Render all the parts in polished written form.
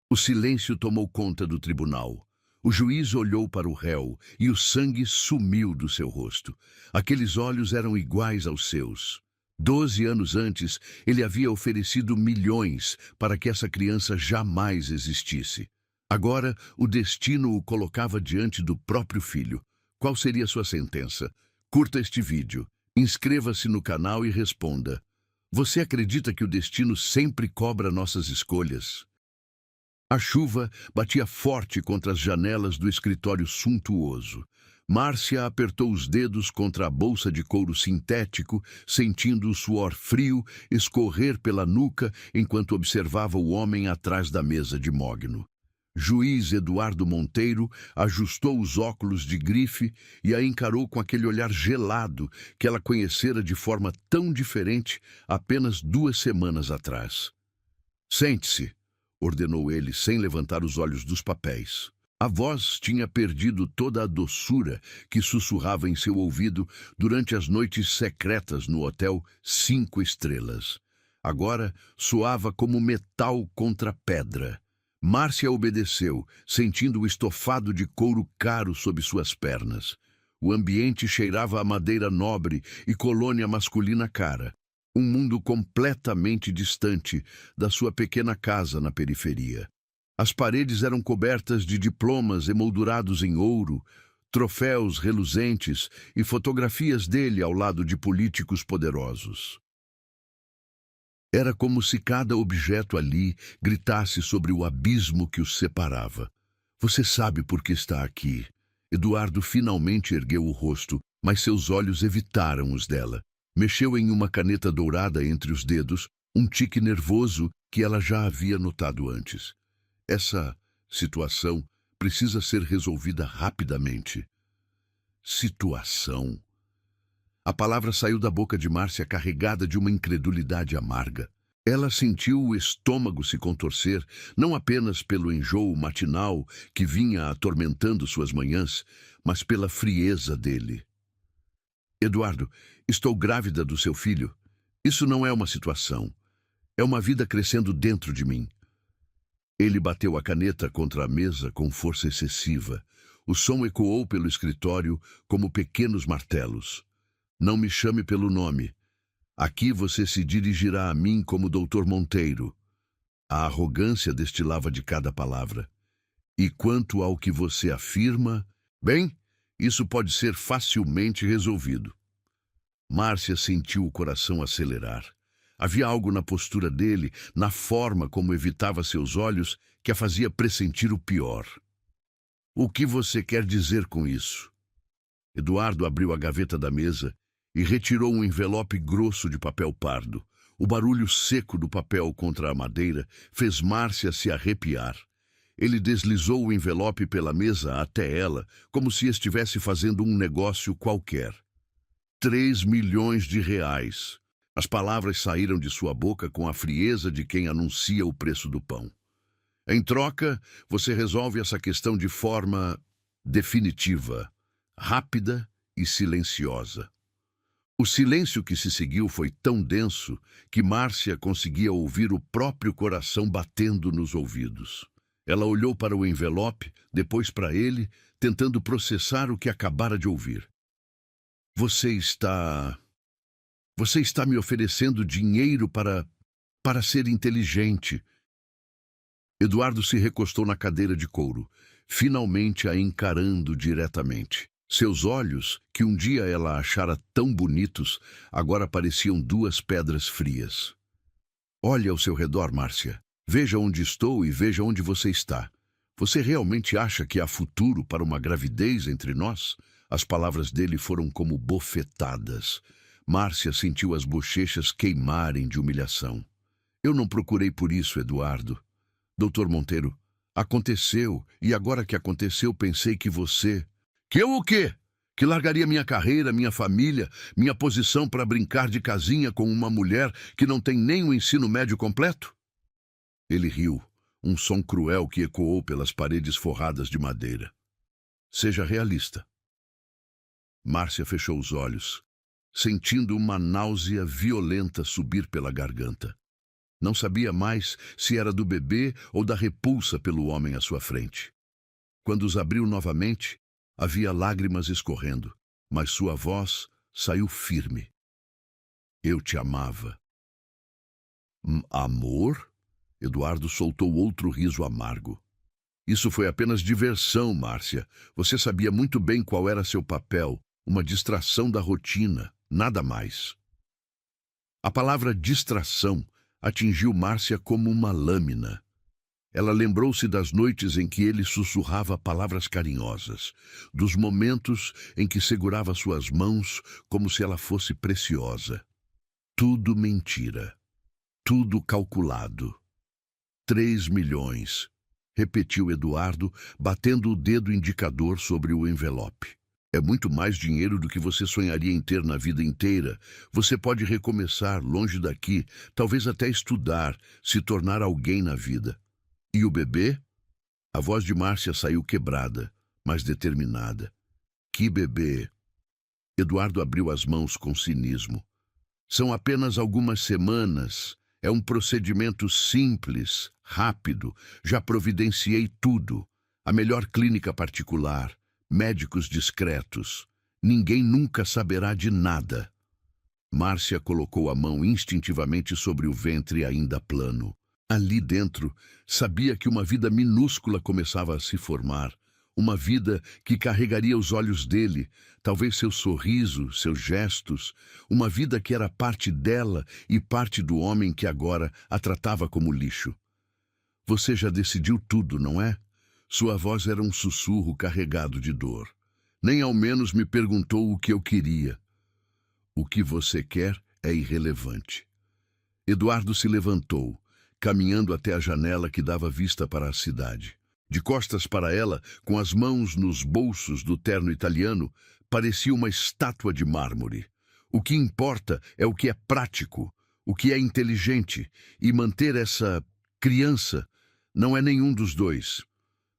O silêncio tomou conta do tribunal. O juiz olhou para o réu e o sangue sumiu do seu rosto. Aqueles olhos eram iguais aos seus. 12 anos antes, ele havia oferecido milhões para que essa criança jamais existisse. Agora, o destino o colocava diante do próprio filho. Qual seria sua sentença? Curta este vídeo, inscreva-se no canal e responda. Você acredita que o destino sempre cobra nossas escolhas? A chuva batia forte contra as janelas do escritório suntuoso. Márcia apertou os dedos contra a bolsa de couro sintético, sentindo o suor frio escorrer pela nuca enquanto observava o homem atrás da mesa de mogno. Juiz Eduardo Monteiro ajustou os óculos de grife e a encarou com aquele olhar gelado que ela conhecera de forma tão diferente apenas 2 semanas atrás. Sente-se, ordenou ele sem levantar os olhos dos papéis. A voz tinha perdido toda a doçura que sussurrava em seu ouvido durante as noites secretas no hotel 5 estrelas. Agora soava como metal contra pedra. Márcia obedeceu, sentindo o estofado de couro caro sob suas pernas. O ambiente cheirava a madeira nobre e colônia masculina cara. Um mundo completamente distante da sua pequena casa na periferia. As paredes eram cobertas de diplomas emoldurados em ouro, troféus reluzentes e fotografias dele ao lado de políticos poderosos. Era como se cada objeto ali gritasse sobre o abismo que os separava. Você sabe por que está aqui. Eduardo finalmente ergueu o rosto, mas seus olhos evitaram os dela. Mexeu em uma caneta dourada entre os dedos, um tique nervoso que ela já havia notado antes. Essa situação precisa ser resolvida rapidamente. Situação. A palavra saiu da boca de Márcia carregada de uma incredulidade amarga. Ela sentiu o estômago se contorcer, não apenas pelo enjoo matinal que vinha atormentando suas manhãs, mas pela frieza dele. Eduardo, estou grávida do seu filho. Isso não é uma situação. É uma vida crescendo dentro de mim. Ele bateu a caneta contra a mesa com força excessiva. O som ecoou pelo escritório como pequenos martelos. Não me chame pelo nome. Aqui você se dirigirá a mim como Dr. Monteiro. A arrogância destilava de cada palavra. E quanto ao que você afirma, bem, isso pode ser facilmente resolvido. Márcia sentiu o coração acelerar. Havia algo na postura dele, na forma como evitava seus olhos, que a fazia pressentir o pior. O que você quer dizer com isso? Eduardo abriu a gaveta da mesa e retirou um envelope grosso de papel pardo. O barulho seco do papel contra a madeira fez Márcia se arrepiar. Ele deslizou o envelope pela mesa até ela, como se estivesse fazendo um negócio qualquer. 3 milhões de reais. As palavras saíram de sua boca com a frieza de quem anuncia o preço do pão. Em troca, você resolve essa questão de forma definitiva, rápida e silenciosa. O silêncio que se seguiu foi tão denso que Márcia conseguia ouvir o próprio coração batendo nos ouvidos. Ela olhou para o envelope, depois para ele, tentando processar o que acabara de ouvir. Você está me oferecendo dinheiro para ser inteligente. Eduardo se recostou na cadeira de couro, finalmente a encarando diretamente. Seus olhos, que um dia ela achara tão bonitos, agora pareciam 2 pedras frias. Olhe ao seu redor, Márcia. Veja onde estou e veja onde você está. Você realmente acha que há futuro para uma gravidez entre nós? As palavras dele foram como bofetadas. Márcia sentiu as bochechas queimarem de humilhação. Eu não procurei por isso, Eduardo. Doutor Monteiro, aconteceu, e agora que aconteceu, pensei que você... Que eu o quê? Que largaria minha carreira, minha família, minha posição para brincar de casinha com uma mulher que não tem nem o ensino médio completo? Ele riu, um som cruel que ecoou pelas paredes forradas de madeira. Seja realista. Márcia fechou os olhos, sentindo uma náusea violenta subir pela garganta. Não sabia mais se era do bebê ou da repulsa pelo homem à sua frente. Quando os abriu novamente, havia lágrimas escorrendo, mas sua voz saiu firme. Eu te amava. Amor? Eduardo soltou outro riso amargo. Isso foi apenas diversão, Márcia. Você sabia muito bem qual era seu papel, uma distração da rotina, nada mais. A palavra distração atingiu Márcia como uma lâmina. Ela lembrou-se das noites em que ele sussurrava palavras carinhosas, dos momentos em que segurava suas mãos como se ela fosse preciosa. Tudo mentira. Tudo calculado. 3 milhões, repetiu Eduardo, batendo o dedo indicador sobre o envelope. É muito mais dinheiro do que você sonharia em ter na vida inteira. Você pode recomeçar longe daqui, talvez até estudar, se tornar alguém na vida. E o bebê? A voz de Márcia saiu quebrada, mas determinada. Que bebê? Eduardo abriu as mãos com cinismo. São apenas algumas semanas. É um procedimento simples, rápido. Já providenciei tudo. A melhor clínica particular, médicos discretos. Ninguém nunca saberá de nada. Márcia colocou a mão instintivamente sobre o ventre ainda plano. Ali dentro, sabia que uma vida minúscula começava a se formar. Uma vida que carregaria os olhos dele, talvez seu sorriso, seus gestos. Uma vida que era parte dela e parte do homem que agora a tratava como lixo. Você já decidiu tudo, não é? Sua voz era um sussurro carregado de dor. Nem ao menos me perguntou o que eu queria. O que você quer é irrelevante. Eduardo se levantou, caminhando até a janela que dava vista para a cidade. De costas para ela, com as mãos nos bolsos do terno italiano, parecia uma estátua de mármore. O que importa é o que é prático, o que é inteligente, e manter essa criança não é nenhum dos dois.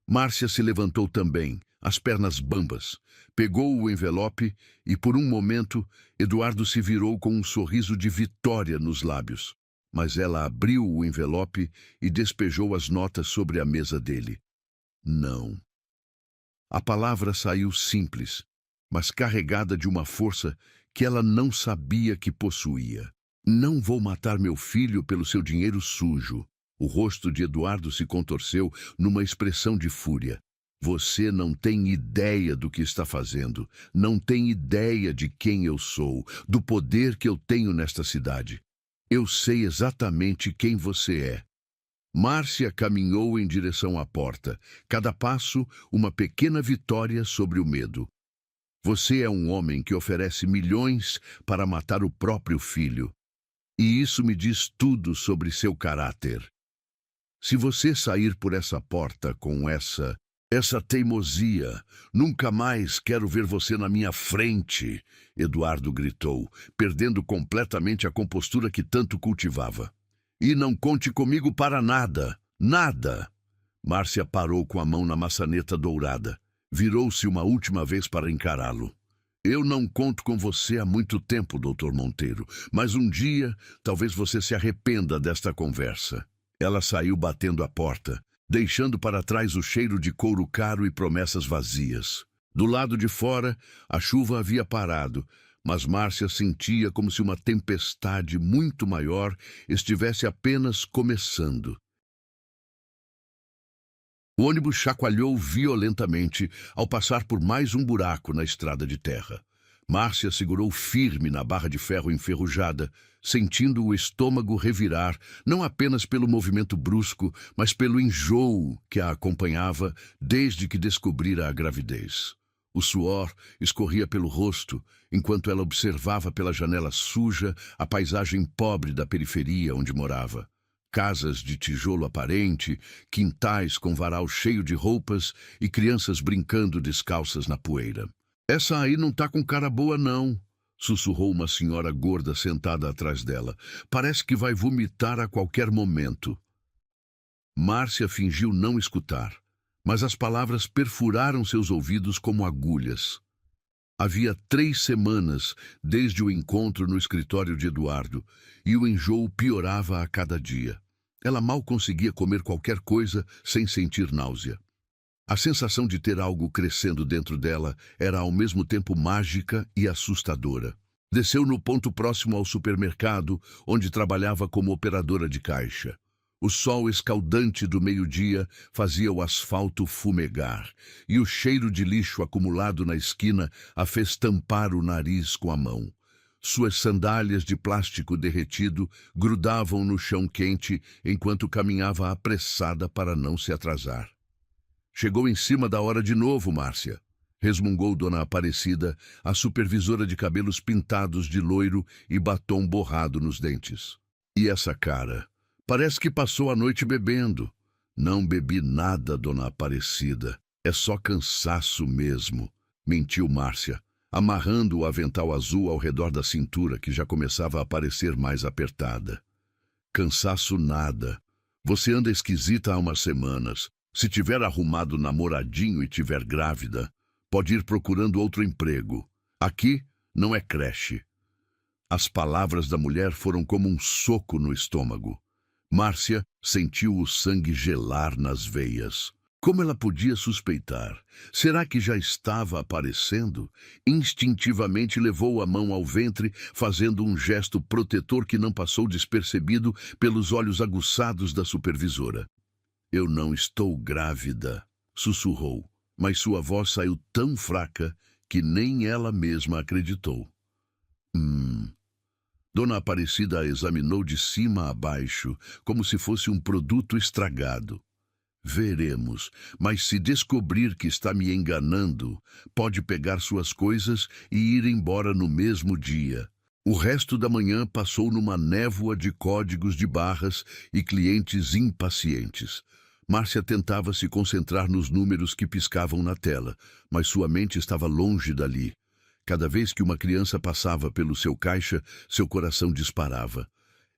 Márcia se levantou também, as pernas bambas, pegou o envelope e, por um momento, Eduardo se virou com um sorriso de vitória nos lábios. Mas ela abriu o envelope e despejou as notas sobre a mesa dele. Não. A palavra saiu simples, mas carregada de uma força que ela não sabia que possuía. Não vou matar meu filho pelo seu dinheiro sujo. O rosto de Eduardo se contorceu numa expressão de fúria. Você não tem ideia do que está fazendo. Não tem ideia de quem eu sou, do poder que eu tenho nesta cidade. Eu sei exatamente quem você é. Márcia caminhou em direção à porta. Cada passo, uma pequena vitória sobre o medo. Você é um homem que oferece milhões para matar o próprio filho. E isso me diz tudo sobre seu caráter. Se você sair por essa porta com essa teimosia, nunca mais quero ver você na minha frente, Eduardo gritou, perdendo completamente a compostura que tanto cultivava. E não conte comigo para nada, nada. Márcia parou com a mão na maçaneta dourada. Virou-se uma última vez para encará-lo. Eu não conto com você há muito tempo, Dr. Monteiro, mas um dia talvez você se arrependa desta conversa. Ela saiu batendo a porta, deixando para trás o cheiro de couro caro e promessas vazias. Do lado de fora, a chuva havia parado, mas Márcia sentia como se uma tempestade muito maior estivesse apenas começando. O ônibus chacoalhou violentamente ao passar por mais um buraco na estrada de terra. Márcia segurou firme na barra de ferro enferrujada, sentindo o estômago revirar, não apenas pelo movimento brusco, mas pelo enjoo que a acompanhava desde que descobrira a gravidez. O suor escorria pelo rosto, enquanto ela observava pela janela suja a paisagem pobre da periferia onde morava. Casas de tijolo aparente, quintais com varal cheio de roupas e crianças brincando descalças na poeira. Essa aí não tá com cara boa, não, sussurrou uma senhora gorda sentada atrás dela. Parece que vai vomitar a qualquer momento. Márcia fingiu não escutar, mas as palavras perfuraram seus ouvidos como agulhas. Havia 3 semanas desde o encontro no escritório de Eduardo, e o enjoo piorava a cada dia. Ela mal conseguia comer qualquer coisa sem sentir náusea. A sensação de ter algo crescendo dentro dela era ao mesmo tempo mágica e assustadora. Desceu no ponto próximo ao supermercado, onde trabalhava como operadora de caixa. O sol escaldante do meio-dia fazia o asfalto fumegar, e o cheiro de lixo acumulado na esquina a fez tampar o nariz com a mão. Suas sandálias de plástico derretido grudavam no chão quente enquanto caminhava apressada para não se atrasar. Chegou em cima da hora de novo, Márcia, resmungou Dona Aparecida, a supervisora de cabelos pintados de loiro e batom borrado nos dentes. E essa cara? Parece que passou a noite bebendo. Não bebi nada, Dona Aparecida. É só cansaço mesmo, mentiu Márcia, amarrando o avental azul ao redor da cintura, que já começava a parecer mais apertada. Cansaço nada. Você anda esquisita há umas semanas. Se tiver arrumado namoradinho e tiver grávida, pode ir procurando outro emprego. Aqui não é creche. As palavras da mulher foram como um soco no estômago. Márcia sentiu o sangue gelar nas veias. Como ela podia suspeitar? Será que já estava aparecendo? Instintivamente levou a mão ao ventre, fazendo um gesto protetor que não passou despercebido pelos olhos aguçados da supervisora. Eu não estou grávida, sussurrou, mas sua voz saiu tão fraca que nem ela mesma acreditou. Dona Aparecida a examinou de cima a baixo, como se fosse um produto estragado. Veremos, mas se descobrir que está me enganando, pode pegar suas coisas e ir embora no mesmo dia. O resto da manhã passou numa névoa de códigos de barras e clientes impacientes. Márcia tentava se concentrar nos números que piscavam na tela, mas sua mente estava longe dali. Cada vez que uma criança passava pelo seu caixa, seu coração disparava.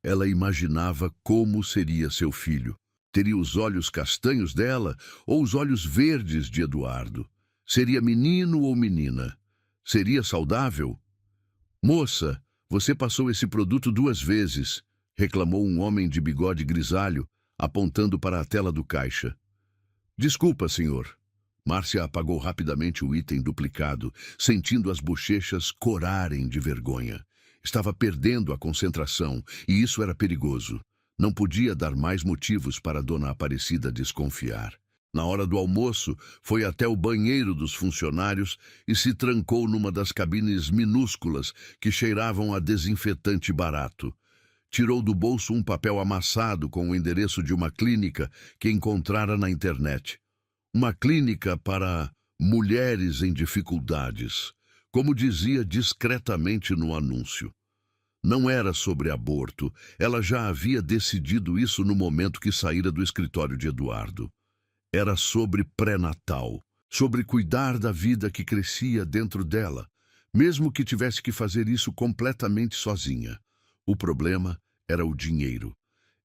Ela imaginava como seria seu filho. Teria os olhos castanhos dela ou os olhos verdes de Eduardo? Seria menino ou menina? Seria saudável? Moça, você passou esse produto 2 vezes, reclamou um homem de bigode grisalho, apontando para a tela do caixa. Desculpa, senhor. Márcia apagou rapidamente o item duplicado, sentindo as bochechas corarem de vergonha. Estava perdendo a concentração, e isso era perigoso. Não podia dar mais motivos para Dona Aparecida desconfiar. Na hora do almoço, foi até o banheiro dos funcionários e se trancou numa das cabines minúsculas que cheiravam a desinfetante barato. Tirou do bolso um papel amassado com o endereço de uma clínica que encontrara na internet. Uma clínica para mulheres em dificuldades, como dizia discretamente no anúncio. Não era sobre aborto, ela já havia decidido isso no momento que saíra do escritório de Eduardo. Era sobre pré-natal, sobre cuidar da vida que crescia dentro dela, mesmo que tivesse que fazer isso completamente sozinha. O problema era o dinheiro.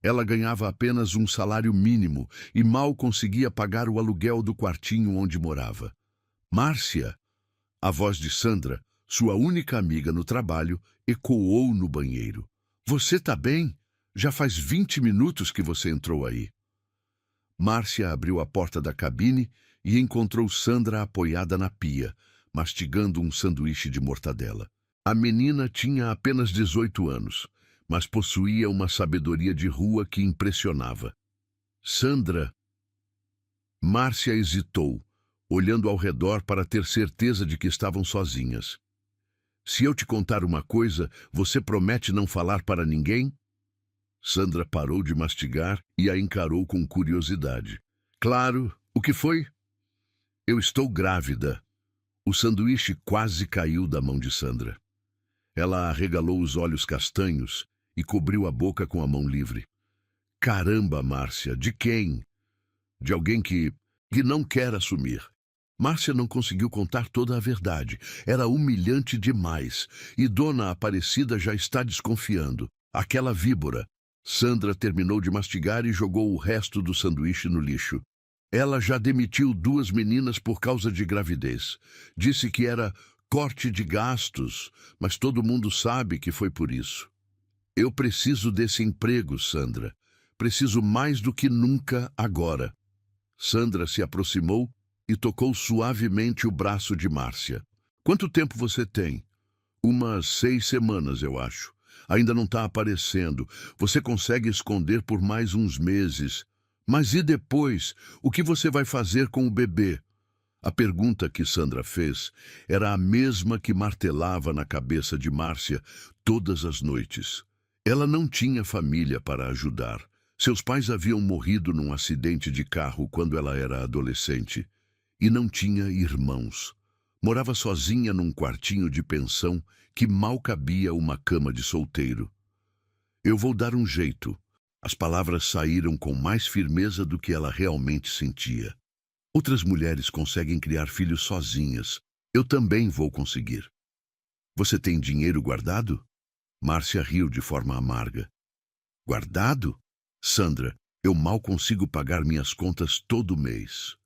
Ela ganhava apenas um salário mínimo e mal conseguia pagar o aluguel do quartinho onde morava. Márcia, a voz de Sandra, sua única amiga no trabalho, ecoou no banheiro. Você tá bem? Já faz 20 minutos que você entrou aí. Márcia abriu a porta da cabine e encontrou Sandra apoiada na pia, mastigando um sanduíche de mortadela. A menina tinha apenas 18 anos. Mas possuía uma sabedoria de rua que impressionava. Sandra. Márcia hesitou, olhando ao redor para ter certeza de que estavam sozinhas. Se eu te contar uma coisa, você promete não falar para ninguém? Sandra parou de mastigar e a encarou com curiosidade. Claro, o que foi? Eu estou grávida. O sanduíche quase caiu da mão de Sandra. Ela arregalou os olhos castanhos e cobriu a boca com a mão livre. Caramba, Márcia, de quem? De alguém que não quer assumir. Márcia não conseguiu contar toda a verdade. Era humilhante demais. E Dona Aparecida já está desconfiando. Aquela víbora. Sandra terminou de mastigar e jogou o resto do sanduíche no lixo. Ela já demitiu 2 meninas por causa de gravidez. Disse que era corte de gastos, mas todo mundo sabe que foi por isso. Eu preciso desse emprego, Sandra. Preciso mais do que nunca agora. Sandra se aproximou e tocou suavemente o braço de Márcia. Quanto tempo você tem? Umas 6 semanas, eu acho. Ainda não está aparecendo. Você consegue esconder por mais uns meses. Mas e depois? O que você vai fazer com o bebê? A pergunta que Sandra fez era a mesma que martelava na cabeça de Márcia todas as noites. Ela não tinha família para ajudar. Seus pais haviam morrido num acidente de carro quando ela era adolescente. E não tinha irmãos. Morava sozinha num quartinho de pensão que mal cabia uma cama de solteiro. Eu vou dar um jeito. As palavras saíram com mais firmeza do que ela realmente sentia. Outras mulheres conseguem criar filhos sozinhas. Eu também vou conseguir. Você tem dinheiro guardado? Márcia riu de forma amarga. Guardado? Sandra, eu mal consigo pagar minhas contas todo mês.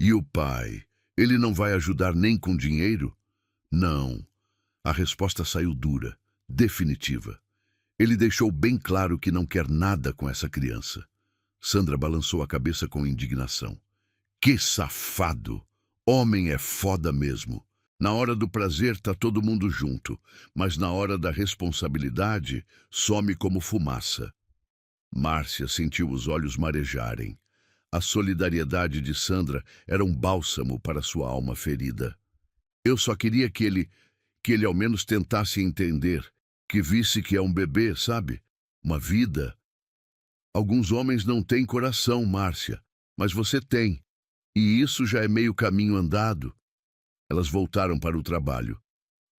E o pai? Ele não vai ajudar nem com dinheiro? Não. A resposta saiu dura, definitiva. Ele deixou bem claro que não quer nada com essa criança. Sandra balançou a cabeça com indignação. Que safado! Homem é foda mesmo. Na hora do prazer tá todo mundo junto, mas na hora da responsabilidade some como fumaça. Márcia sentiu os olhos marejarem. A solidariedade de Sandra era um bálsamo para sua alma ferida. Eu só queria que ele ao menos tentasse entender, que visse que é um bebê, sabe? Uma vida. Alguns homens não têm coração, Márcia, mas você tem. E isso já é meio caminho andado. Elas voltaram para o trabalho.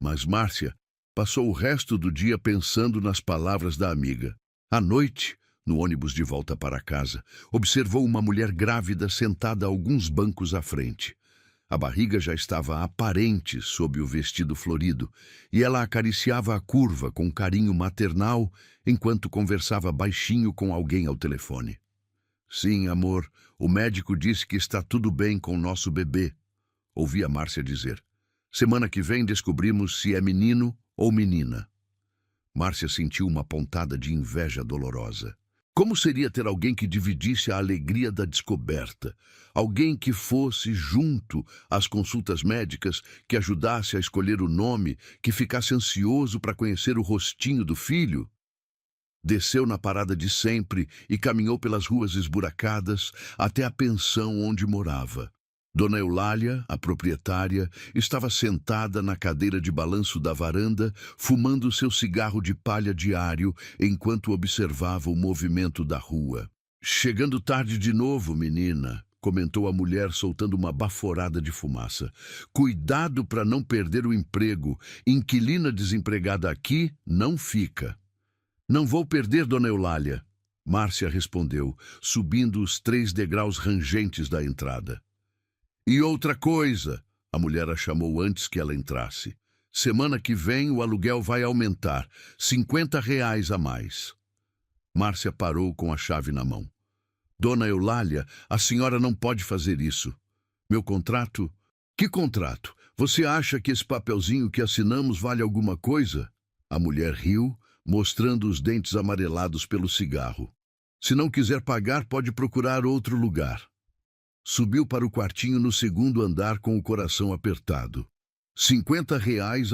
Mas Márcia passou o resto do dia pensando nas palavras da amiga. À noite, no ônibus de volta para casa, observou uma mulher grávida sentada a alguns bancos à frente. A barriga já estava aparente sob o vestido florido, e ela acariciava a curva com carinho maternal enquanto conversava baixinho com alguém ao telefone. Sim, amor, o médico disse que está tudo bem com nosso bebê, ouvia Márcia dizer. Semana que vem descobrimos se é menino ou menina. Márcia sentiu uma pontada de inveja dolorosa. Como seria ter alguém que dividisse a alegria da descoberta? Alguém que fosse junto às consultas médicas, que ajudasse a escolher o nome, que ficasse ansioso para conhecer o rostinho do filho? Desceu na parada de sempre e caminhou pelas ruas esburacadas até a pensão onde morava. Dona Eulália, a proprietária, estava sentada na cadeira de balanço da varanda, fumando seu cigarro de palha diário enquanto observava o movimento da rua. Chegando tarde de novo, menina, comentou a mulher soltando uma baforada de fumaça. Cuidado para não perder o emprego. Inquilina desempregada aqui não fica. Não vou perder, Dona Eulália, Márcia respondeu, subindo os 3 degraus rangentes da entrada. E outra coisa, a mulher a chamou antes que ela entrasse. Semana que vem o aluguel vai aumentar, R$ 50 a mais. Márcia parou com a chave na mão. Dona Eulália, a senhora não pode fazer isso. Meu contrato? Que contrato? Você acha que esse papelzinho que assinamos vale alguma coisa? A mulher riu, mostrando os dentes amarelados pelo cigarro. Se não quiser pagar, pode procurar outro lugar. Subiu para o quartinho no 2º andar com o coração apertado. R$ 50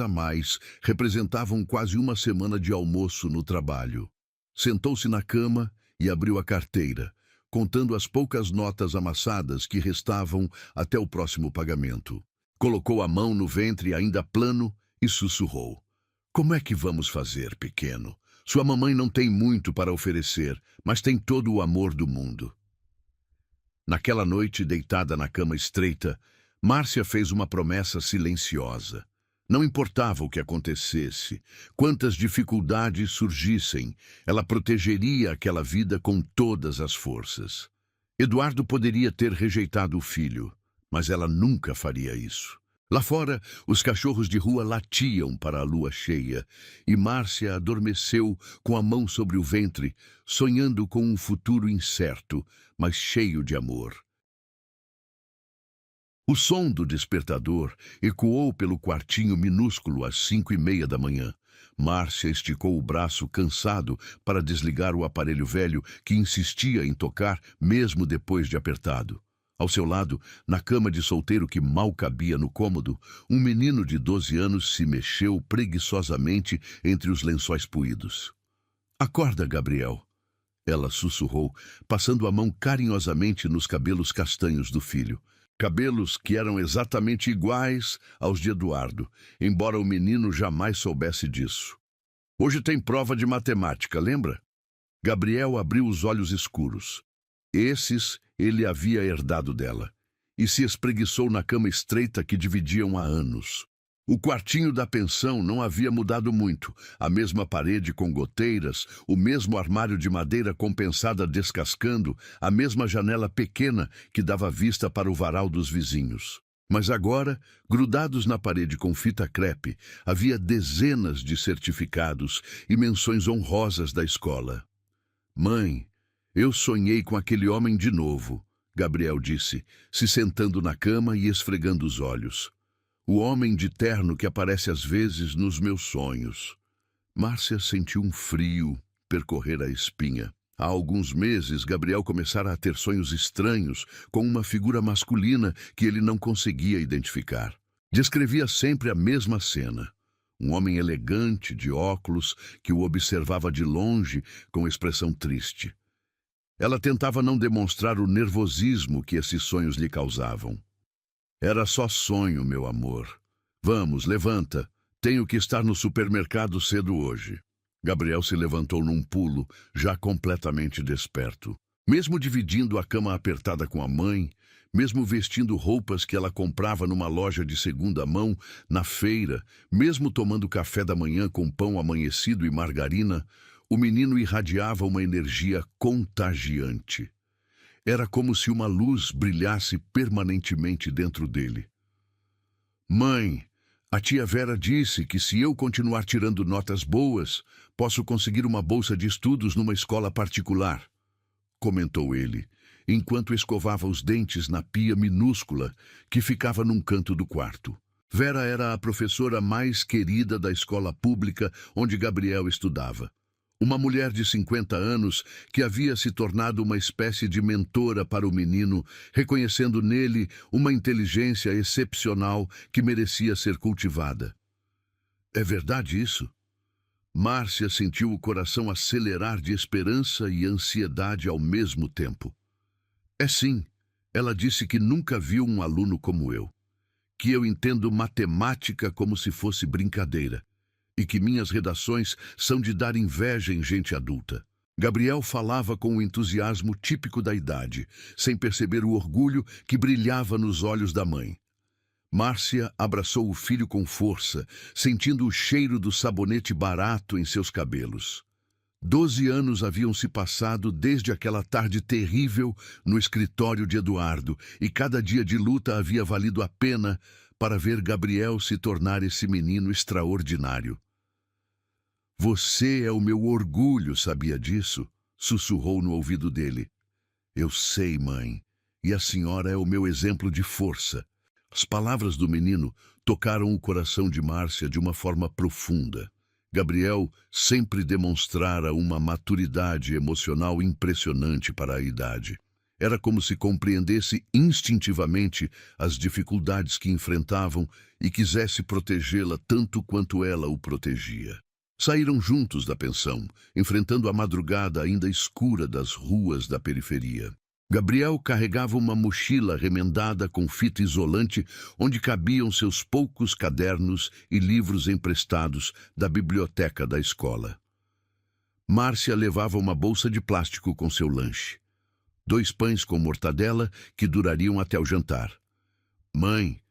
a mais representavam quase uma semana de almoço no trabalho. Sentou-se na cama e abriu a carteira, contando as poucas notas amassadas que restavam até o próximo pagamento. Colocou a mão no ventre ainda plano e sussurrou. Como é que vamos fazer, pequeno? Sua mamãe não tem muito para oferecer, mas tem todo o amor do mundo. Naquela noite, deitada na cama estreita, Márcia fez uma promessa silenciosa. Não importava o que acontecesse, quantas dificuldades surgissem, ela protegeria aquela vida com todas as forças. Eduardo poderia ter rejeitado o filho, mas ela nunca faria isso. Lá fora, os cachorros de rua latiam para a lua cheia, e Márcia adormeceu com a mão sobre o ventre, sonhando com um futuro incerto, mas cheio de amor. O som do despertador ecoou pelo quartinho minúsculo às 5:30 da manhã. Márcia esticou o braço cansado para desligar o aparelho velho que insistia em tocar mesmo depois de apertado. Ao seu lado, na cama de solteiro que mal cabia no cômodo, um menino de 12 anos se mexeu preguiçosamente entre os lençóis puídos. "Acorda, Gabriel", ela sussurrou, passando a mão carinhosamente nos cabelos castanhos do filho. Cabelos que eram exatamente iguais aos de Eduardo, embora o menino jamais soubesse disso. "Hoje tem prova de matemática, lembra?" Gabriel abriu os olhos escuros. Esses ele havia herdado dela, e se espreguiçou na cama estreita que dividiam há anos. O quartinho da pensão não havia mudado muito, a mesma parede com goteiras, o mesmo armário de madeira compensada descascando, a mesma janela pequena que dava vista para o varal dos vizinhos. Mas agora, grudados na parede com fita crepe, havia dezenas de certificados e menções honrosas da escola. "Mãe, eu sonhei com aquele homem de novo", Gabriel disse, se sentando na cama e esfregando os olhos. "O homem de terno que aparece às vezes nos meus sonhos." Márcia sentiu um frio percorrer a espinha. Há alguns meses, Gabriel começara a ter sonhos estranhos com uma figura masculina que ele não conseguia identificar. Descrevia sempre a mesma cena. Um homem elegante, de óculos, que o observava de longe com expressão triste. Ela tentava não demonstrar o nervosismo que esses sonhos lhe causavam. "Era só sonho, meu amor. Vamos, levanta. Tenho que estar no supermercado cedo hoje." Gabriel se levantou num pulo, já completamente desperto. Mesmo dividindo a cama apertada com a mãe, mesmo vestindo roupas que ela comprava numa loja de segunda mão, na feira, mesmo tomando café da manhã com pão amanhecido e margarina, o menino irradiava uma energia contagiante. Era como se uma luz brilhasse permanentemente dentro dele. "Mãe, a tia Vera disse que se eu continuar tirando notas boas, posso conseguir uma bolsa de estudos numa escola particular", comentou ele, enquanto escovava os dentes na pia minúscula que ficava num canto do quarto. Vera era a professora mais querida da escola pública onde Gabriel estudava. Uma mulher de 50 anos que havia se tornado uma espécie de mentora para o menino, reconhecendo nele uma inteligência excepcional que merecia ser cultivada. "É verdade isso?" Márcia sentiu o coração acelerar de esperança e ansiedade ao mesmo tempo. "É sim. Ela disse que nunca viu um aluno como eu. Que eu entendo matemática como se fosse brincadeira. E que minhas redações são de dar inveja em gente adulta." Gabriel falava com o entusiasmo típico da idade, sem perceber o orgulho que brilhava nos olhos da mãe. Márcia abraçou o filho com força, sentindo o cheiro do sabonete barato em seus cabelos. 12 anos haviam se passado desde aquela tarde terrível no escritório de Eduardo, e cada dia de luta havia valido a pena para ver Gabriel se tornar esse menino extraordinário. "Você é o meu orgulho, sabia disso?" sussurrou no ouvido dele. "Eu sei, mãe, e a senhora é o meu exemplo de força." As palavras do menino tocaram o coração de Márcia de uma forma profunda. Gabriel sempre demonstrara uma maturidade emocional impressionante para a idade. Era como se compreendesse instintivamente as dificuldades que enfrentavam e quisesse protegê-la tanto quanto ela o protegia. Saíram juntos da pensão, enfrentando a madrugada ainda escura das ruas da periferia. Gabriel carregava uma mochila remendada com fita isolante onde cabiam seus poucos cadernos e livros emprestados da biblioteca da escola. Márcia levava uma bolsa de plástico com seu lanche. 2 pães com mortadela que durariam até o jantar. "Mãe",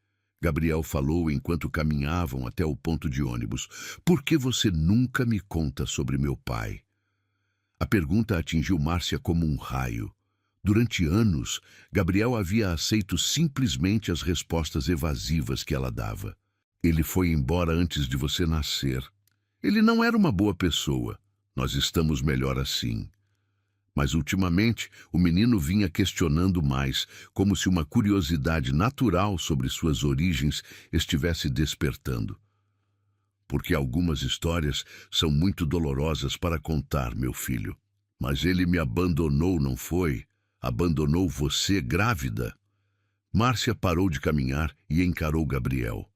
Gabriel falou enquanto caminhavam até o ponto de ônibus, "por que você nunca me conta sobre meu pai?" A pergunta atingiu Márcia como um raio. Durante anos, Gabriel havia aceito simplesmente as respostas evasivas que ela dava. "Ele foi embora antes de você nascer. Ele não era uma boa pessoa. Nós estamos melhor assim." Mas ultimamente o menino vinha questionando mais, como se uma curiosidade natural sobre suas origens estivesse despertando. Porque algumas histórias são muito dolorosas para contar, meu filho. Mas ele me abandonou, não foi? Abandonou você grávida? Márcia parou de caminhar e encarou Gabriel.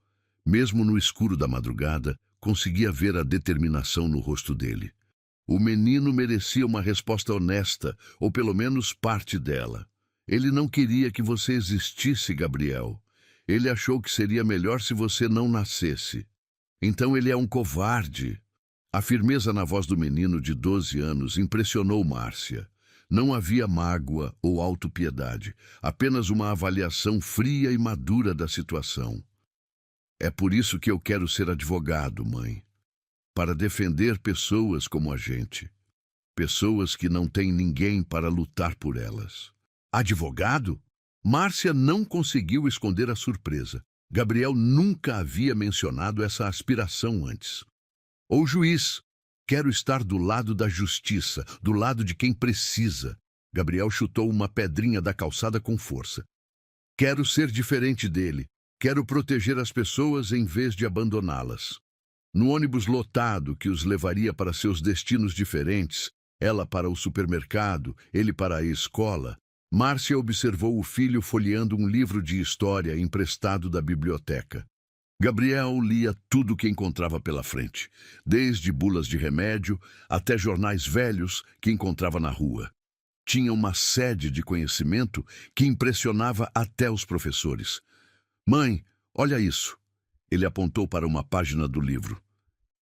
Mesmo no escuro da madrugada, conseguia ver a determinação no rosto dele. O menino merecia uma resposta honesta, ou pelo menos parte dela. Ele não queria que você existisse, Gabriel. Ele achou que seria melhor se você não nascesse. Então ele é um covarde. A firmeza na voz do menino de 12 anos impressionou Márcia. Não havia mágoa ou autopiedade, apenas uma avaliação fria e madura da situação. É por isso que eu quero ser advogado, mãe. Para defender pessoas como a gente. Pessoas que não têm ninguém para lutar por elas. Advogado? Márcia não conseguiu esconder a surpresa. Gabriel nunca havia mencionado essa aspiração antes. Ou juiz. Quero estar do lado da justiça, do lado de quem precisa. Gabriel chutou uma pedrinha da calçada com força. Quero ser diferente dele. Quero proteger as pessoas em vez de abandoná-las. No ônibus lotado que os levaria para seus destinos diferentes, ela para o supermercado, ele para a escola, Márcia observou o filho folheando um livro de história emprestado da biblioteca. Gabriel lia tudo o que encontrava pela frente, desde bulas de remédio até jornais velhos que encontrava na rua. Tinha uma sede de conhecimento que impressionava até os professores. Mãe, olha isso. Ele apontou para uma página do livro.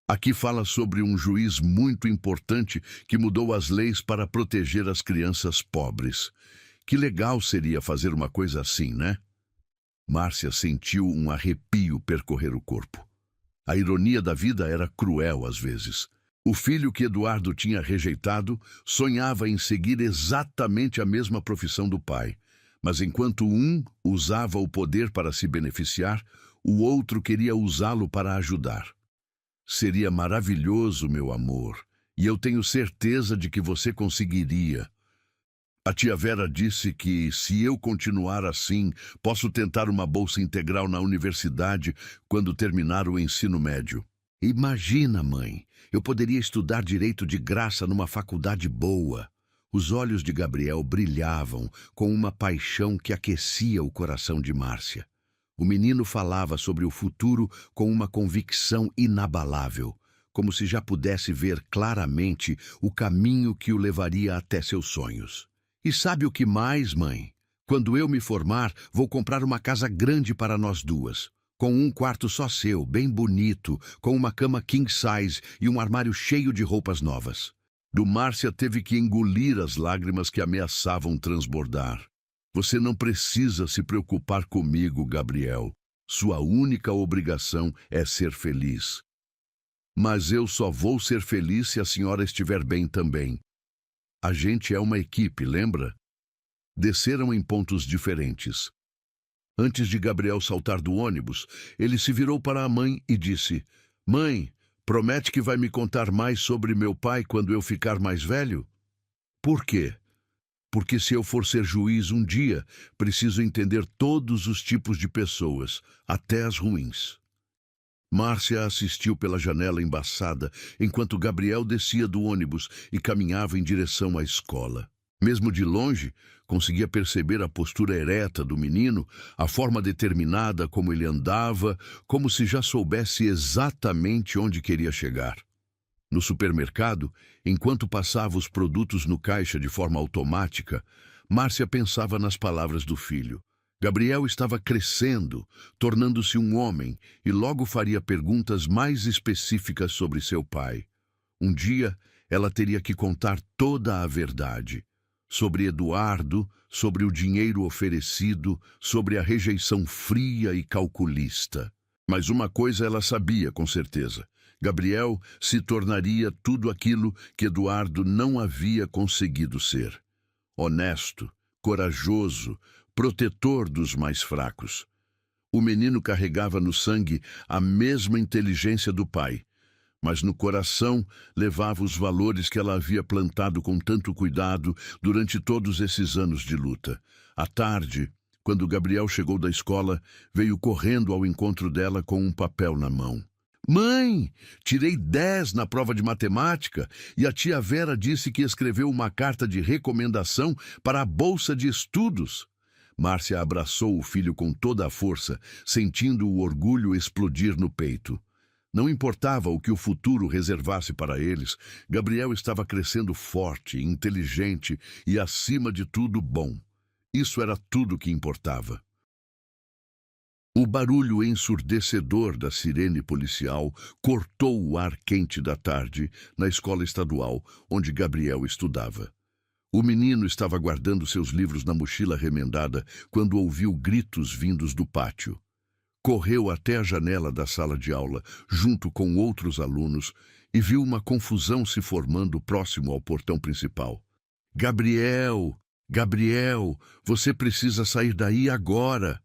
Aqui fala sobre um juiz muito importante que mudou as leis para proteger as crianças pobres. Que legal seria fazer uma coisa assim, né? Márcia sentiu um arrepio percorrer o corpo. A ironia da vida era cruel às vezes. O filho que Eduardo tinha rejeitado sonhava em seguir exatamente a mesma profissão do pai. Mas enquanto um usava o poder para se beneficiar, o outro queria usá-lo para ajudar. Seria maravilhoso, meu amor, e eu tenho certeza de que você conseguiria. A tia Vera disse que, se eu continuar assim, posso tentar uma bolsa integral na universidade quando terminar o ensino médio. Imagina, mãe, eu poderia estudar direito de graça numa faculdade boa. Os olhos de Gabriel brilhavam com uma paixão que aquecia o coração de Márcia. O menino falava sobre o futuro com uma convicção inabalável, como se já pudesse ver claramente o caminho que o levaria até seus sonhos. E sabe o que mais, mãe? Quando eu me formar, vou comprar uma casa grande para nós duas, com um quarto só seu, bem bonito, com uma cama king size e um armário cheio de roupas novas. Márcia teve que engolir as lágrimas que ameaçavam transbordar. Você não precisa se preocupar comigo, Gabriel. Sua única obrigação é ser feliz. Mas eu só vou ser feliz se a senhora estiver bem também. A gente é uma equipe, lembra? Desceram em pontos diferentes. Antes de Gabriel saltar do ônibus, ele se virou para a mãe e disse: Mãe, promete que vai me contar mais sobre meu pai quando eu ficar mais velho? Por quê? Porque se eu for ser juiz um dia, preciso entender todos os tipos de pessoas, até as ruins. Márcia assistiu pela janela embaçada, enquanto Gabriel descia do ônibus e caminhava em direção à escola. Mesmo de longe, conseguia perceber a postura ereta do menino, a forma determinada como ele andava, como se já soubesse exatamente onde queria chegar. No supermercado, enquanto passava os produtos no caixa de forma automática, Márcia pensava nas palavras do filho. Gabriel estava crescendo, tornando-se um homem, e logo faria perguntas mais específicas sobre seu pai. Um dia, ela teria que contar toda a verdade. Sobre Eduardo, sobre o dinheiro oferecido, sobre a rejeição fria e calculista. Mas uma coisa ela sabia com certeza. Gabriel se tornaria tudo aquilo que Eduardo não havia conseguido ser. Honesto, corajoso, protetor dos mais fracos. O menino carregava no sangue a mesma inteligência do pai, mas no coração levava os valores que ela havia plantado com tanto cuidado durante todos esses anos de luta. À tarde, quando Gabriel chegou da escola, veio correndo ao encontro dela com um papel na mão. Mãe, tirei 10 na prova de matemática e a tia Vera disse que escreveu uma carta de recomendação para a bolsa de estudos. Márcia abraçou o filho com toda a força, sentindo o orgulho explodir no peito. Não importava o que o futuro reservasse para eles, Gabriel estava crescendo forte, inteligente e, acima de tudo, bom. Isso era tudo que importava. O barulho ensurdecedor da sirene policial cortou o ar quente da tarde na escola estadual, onde Gabriel estudava. O menino estava guardando seus livros na mochila remendada quando ouviu gritos vindos do pátio. Correu até a janela da sala de aula, junto com outros alunos, e viu uma confusão se formando próximo ao portão principal. Gabriel! Gabriel! Você precisa sair daí agora!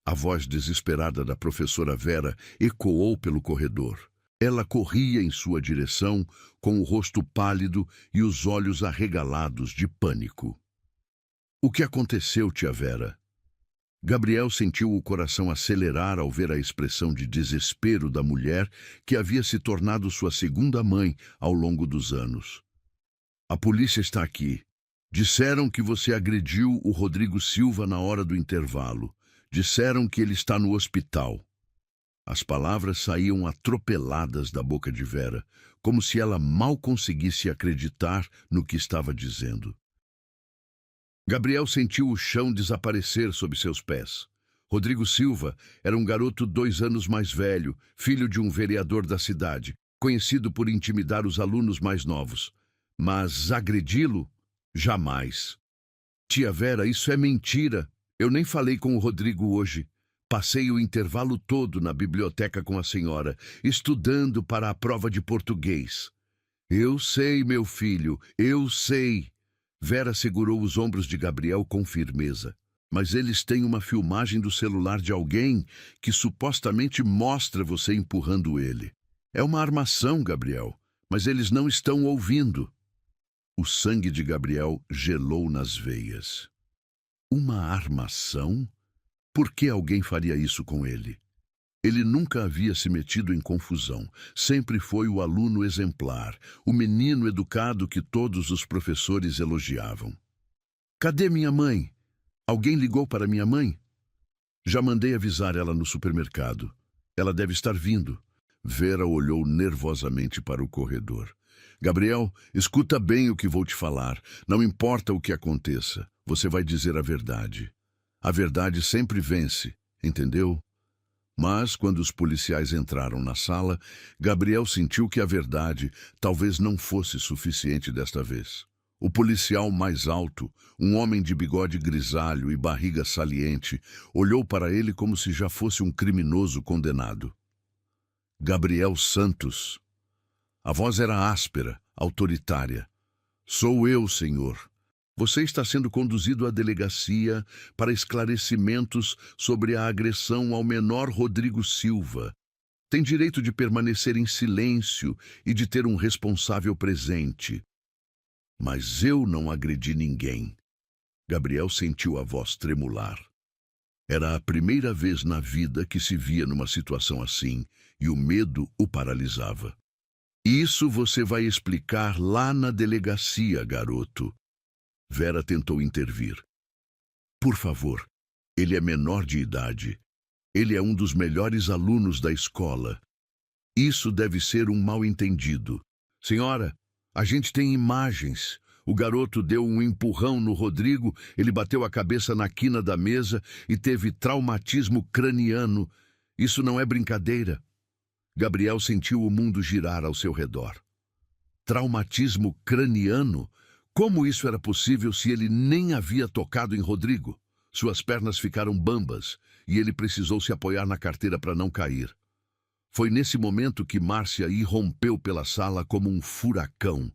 A voz desesperada da professora Vera ecoou pelo corredor. Ela corria em sua direção, com o rosto pálido e os olhos arregalados de pânico. O que aconteceu, tia Vera? Gabriel sentiu o coração acelerar ao ver a expressão de desespero da mulher que havia se tornado sua segunda mãe ao longo dos anos. A polícia está aqui. Disseram que você agrediu o Rodrigo Silva na hora do intervalo. Disseram que ele está no hospital. As palavras saíam atropeladas da boca de Vera, como se ela mal conseguisse acreditar no que estava dizendo. Gabriel sentiu o chão desaparecer sob seus pés. Rodrigo Silva era um garoto 2 anos mais velho, filho de um vereador da cidade, conhecido por intimidar os alunos mais novos. Mas agredi-lo? Jamais. Tia Vera, isso é mentira. Eu nem falei com o Rodrigo hoje. Passei o intervalo todo na biblioteca com a senhora, estudando para a prova de português. Eu sei, meu filho, eu sei. Vera segurou os ombros de Gabriel com firmeza. Mas eles têm uma filmagem do celular de alguém que supostamente mostra você empurrando ele. É uma armação, Gabriel, mas eles não estão ouvindo. O sangue de Gabriel gelou nas veias. Uma armação? Por que alguém faria isso com ele? Ele nunca havia se metido em confusão. Sempre foi o aluno exemplar, o menino educado que todos os professores elogiavam. Cadê minha mãe? Alguém ligou para minha mãe? Já mandei avisar ela no supermercado. Ela deve estar vindo. Vera olhou nervosamente para o corredor. Gabriel, escuta bem o que vou te falar. Não importa o que aconteça, você vai dizer a verdade. A verdade sempre vence, entendeu? Mas, quando os policiais entraram na sala, Gabriel sentiu que a verdade talvez não fosse suficiente desta vez. O policial mais alto, um homem de bigode grisalho e barriga saliente, olhou para ele como se já fosse um criminoso condenado. Gabriel Santos. A voz era áspera, autoritária. Sou eu, senhor. Você está sendo conduzido à delegacia para esclarecimentos sobre a agressão ao menor Rodrigo Silva. Tem direito de permanecer em silêncio e de ter um responsável presente. Mas eu não agredi ninguém. Gabriel sentiu a voz tremular. Era a primeira vez na vida que se via numa situação assim, e o medo o paralisava. Isso você vai explicar lá na delegacia, garoto. Vera tentou intervir. Por favor, ele é menor de idade. Ele é um dos melhores alunos da escola. Isso deve ser um mal-entendido. Senhora, a gente tem imagens. O garoto deu um empurrão no Rodrigo, ele bateu a cabeça na quina da mesa e teve traumatismo craniano. Isso não é brincadeira. Gabriel sentiu o mundo girar ao seu redor. Traumatismo craniano? Como isso era possível se ele nem havia tocado em Rodrigo? Suas pernas ficaram bambas e ele precisou se apoiar na carteira para não cair. Foi nesse momento que Márcia irrompeu pela sala como um furacão.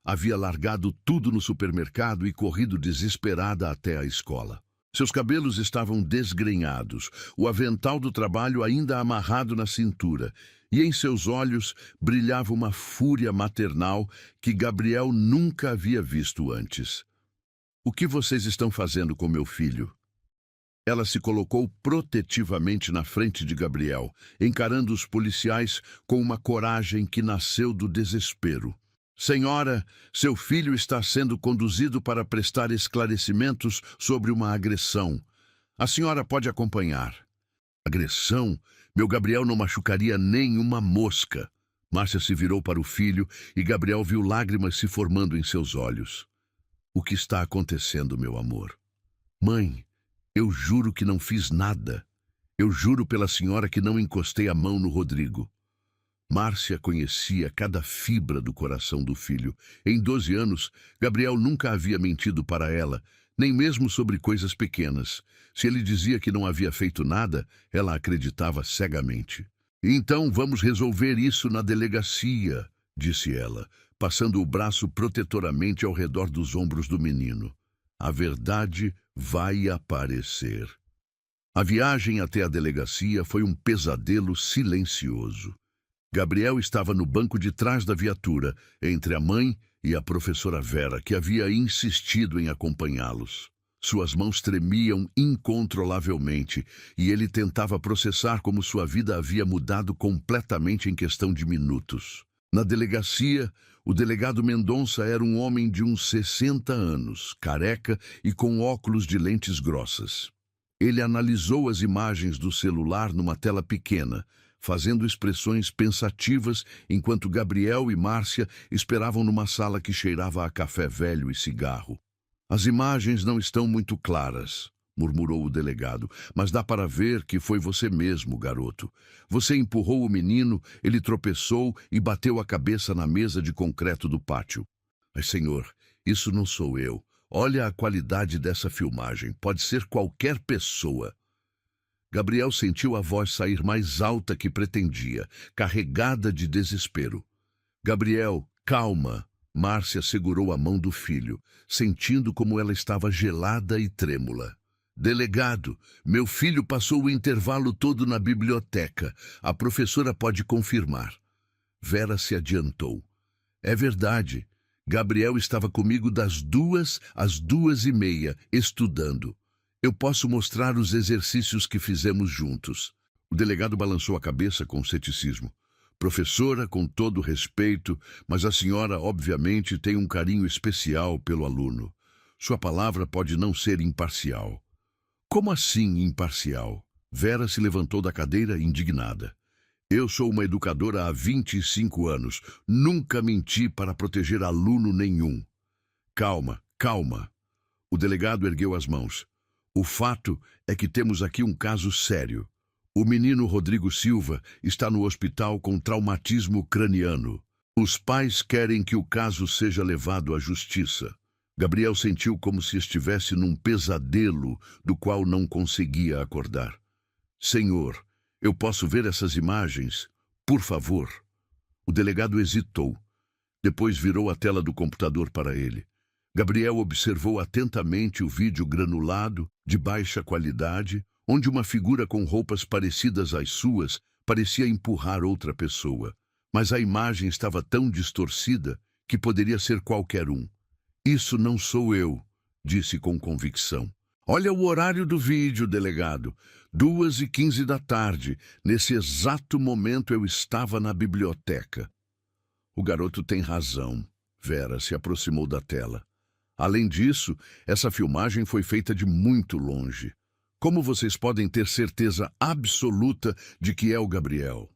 Havia largado tudo no supermercado e corrido desesperada até a escola. Seus cabelos estavam desgrenhados, o avental do trabalho ainda amarrado na cintura, e em seus olhos brilhava uma fúria maternal que Gabriel nunca havia visto antes. "O que vocês estão fazendo com meu filho?" Ela se colocou protetivamente na frente de Gabriel, encarando os policiais com uma coragem que nasceu do desespero. "Senhora, seu filho está sendo conduzido para prestar esclarecimentos sobre uma agressão. A senhora pode acompanhar." "Agressão? Meu Gabriel não machucaria nem uma mosca." Márcia se virou para o filho e Gabriel viu lágrimas se formando em seus olhos. "O que está acontecendo, meu amor?" "Mãe, eu juro que não fiz nada. Eu juro pela senhora que não encostei a mão no Rodrigo." Márcia conhecia cada fibra do coração do filho. Em 12 anos, Gabriel nunca havia mentido para ela, nem mesmo sobre coisas pequenas. Se ele dizia que não havia feito nada, ela acreditava cegamente. "Então vamos resolver isso na delegacia", disse ela, passando o braço protetoramente ao redor dos ombros do menino. "A verdade vai aparecer." A viagem até a delegacia foi um pesadelo silencioso. Gabriel estava no banco de trás da viatura, entre a mãe e a professora Vera, que havia insistido em acompanhá-los. Suas mãos tremiam incontrolavelmente e ele tentava processar como sua vida havia mudado completamente em questão de minutos. Na delegacia, o delegado Mendonça era um homem de uns 60 anos, careca e com óculos de lentes grossas. Ele analisou as imagens do celular numa tela pequena, fazendo expressões pensativas enquanto Gabriel e Márcia esperavam numa sala que cheirava a café velho e cigarro. "As imagens não estão muito claras", murmurou o delegado, "mas dá para ver que foi você mesmo, garoto. Você empurrou o menino, ele tropeçou e bateu a cabeça na mesa de concreto do pátio." "Mas, senhor, isso não sou eu. Olha a qualidade dessa filmagem. Pode ser qualquer pessoa." Gabriel sentiu a voz sair mais alta que pretendia, carregada de desespero. "Gabriel, calma." Márcia segurou a mão do filho, sentindo como ela estava gelada e trêmula. "Delegado, meu filho passou o intervalo todo na biblioteca. A professora pode confirmar." Vera se adiantou. "É verdade. Gabriel estava comigo das 2 às 2:30, estudando. Eu posso mostrar os exercícios que fizemos juntos." O delegado balançou a cabeça com ceticismo. "Professora, com todo respeito, mas a senhora obviamente tem um carinho especial pelo aluno. Sua palavra pode não ser imparcial." "Como assim imparcial?" Vera se levantou da cadeira indignada. "Eu sou uma educadora há 25 anos. Nunca menti para proteger aluno nenhum." "Calma, calma." O delegado ergueu as mãos. "O fato é que temos aqui um caso sério. O menino Rodrigo Silva está no hospital com traumatismo craniano. Os pais querem que o caso seja levado à justiça." Gabriel sentiu como se estivesse num pesadelo do qual não conseguia acordar. "Senhor, eu posso ver essas imagens? Por favor." O delegado hesitou. Depois virou a tela do computador para ele. Gabriel observou atentamente o vídeo granulado, de baixa qualidade, onde uma figura com roupas parecidas às suas parecia empurrar outra pessoa. Mas a imagem estava tão distorcida que poderia ser qualquer um. "Isso não sou eu", disse com convicção. "Olha o horário do vídeo, delegado. 2:15 da tarde. Nesse exato momento eu estava na biblioteca." "O garoto tem razão." Vera se aproximou da tela. "Além disso, essa filmagem foi feita de muito longe. Como vocês podem ter certeza absoluta de que é o Gabriel?"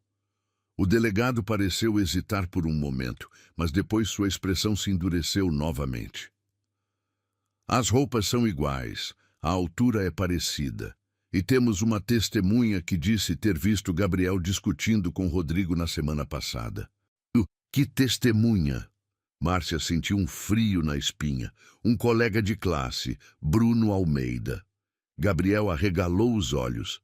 O delegado pareceu hesitar por um momento, mas depois sua expressão se endureceu novamente. "As roupas são iguais, a altura é parecida, e temos uma testemunha que disse ter visto Gabriel discutindo com Rodrigo na semana passada." "Que testemunha?" Márcia sentiu um frio na espinha. "Um colega de classe, Bruno Almeida." Gabriel arregalou os olhos.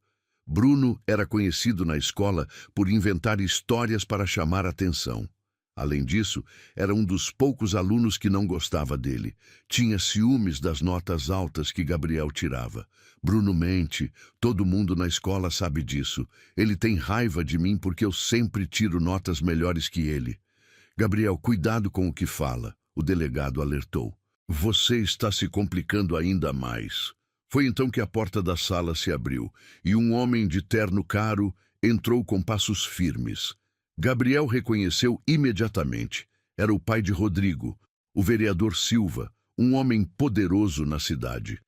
Bruno era conhecido na escola por inventar histórias para chamar atenção. Além disso, era um dos poucos alunos que não gostava dele. Tinha ciúmes das notas altas que Gabriel tirava. Bruno mente, todo mundo na escola sabe disso. Ele tem raiva de mim porque eu sempre tiro notas melhores que ele. Gabriel, cuidado com o que fala, o delegado alertou. Você está se complicando ainda mais. Foi então que a porta da sala se abriu e um homem de terno caro entrou com passos firmes. Gabriel reconheceu imediatamente. Era o pai de Rodrigo, o vereador Silva, um homem poderoso na cidade.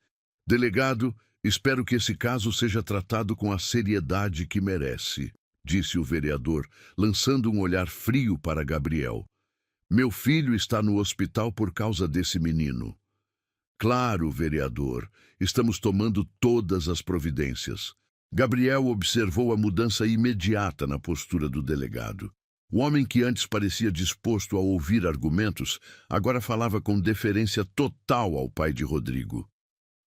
Delegado, espero que esse caso seja tratado com a seriedade que merece, disse o vereador, lançando um olhar frio para Gabriel. Meu filho está no hospital por causa desse menino. Claro, vereador, estamos tomando todas as providências. Gabriel observou a mudança imediata na postura do delegado. O homem que antes parecia disposto a ouvir argumentos, agora falava com deferência total ao pai de Rodrigo.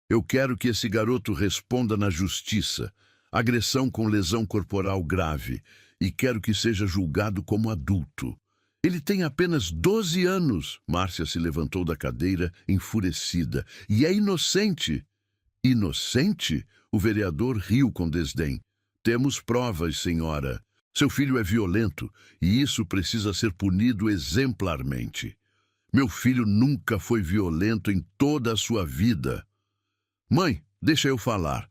Eu quero que esse garoto responda na justiça, agressão com lesão corporal grave, e quero que seja julgado como adulto. Ele tem apenas 12 anos. Márcia se levantou da cadeira, enfurecida. E é inocente. Inocente? O vereador riu com desdém. Temos provas, senhora. Seu filho é violento e isso precisa ser punido exemplarmente. Meu filho nunca foi violento em toda a sua vida. Mãe, deixa eu falar.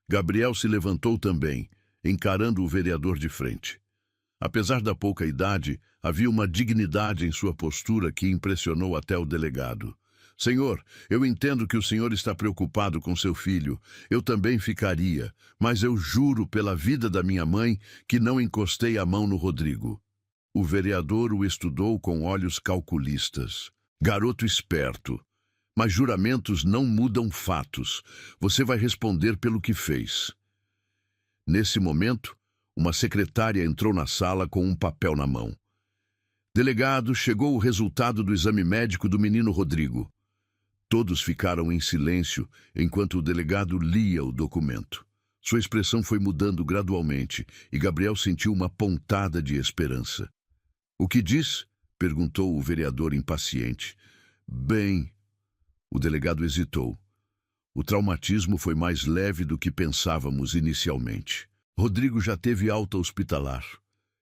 Gabriel se levantou também, encarando o vereador de frente. Apesar da pouca idade, havia uma dignidade em sua postura que impressionou até o delegado. Senhor, eu entendo que o senhor está preocupado com seu filho. Eu também ficaria, mas eu juro pela vida da minha mãe que não encostei a mão no Rodrigo. O vereador o estudou com olhos calculistas. Garoto esperto. Mas juramentos não mudam fatos. Você vai responder pelo que fez. Nesse momento, uma secretária entrou na sala com um papel na mão. Delegado, chegou o resultado do exame médico do menino Rodrigo. Todos ficaram em silêncio enquanto o delegado lia o documento. Sua expressão foi mudando gradualmente e Gabriel sentiu uma pontada de esperança. O que diz? Perguntou o vereador impaciente. Bem, o delegado hesitou. O traumatismo foi mais leve do que pensávamos inicialmente. Rodrigo já teve alta hospitalar.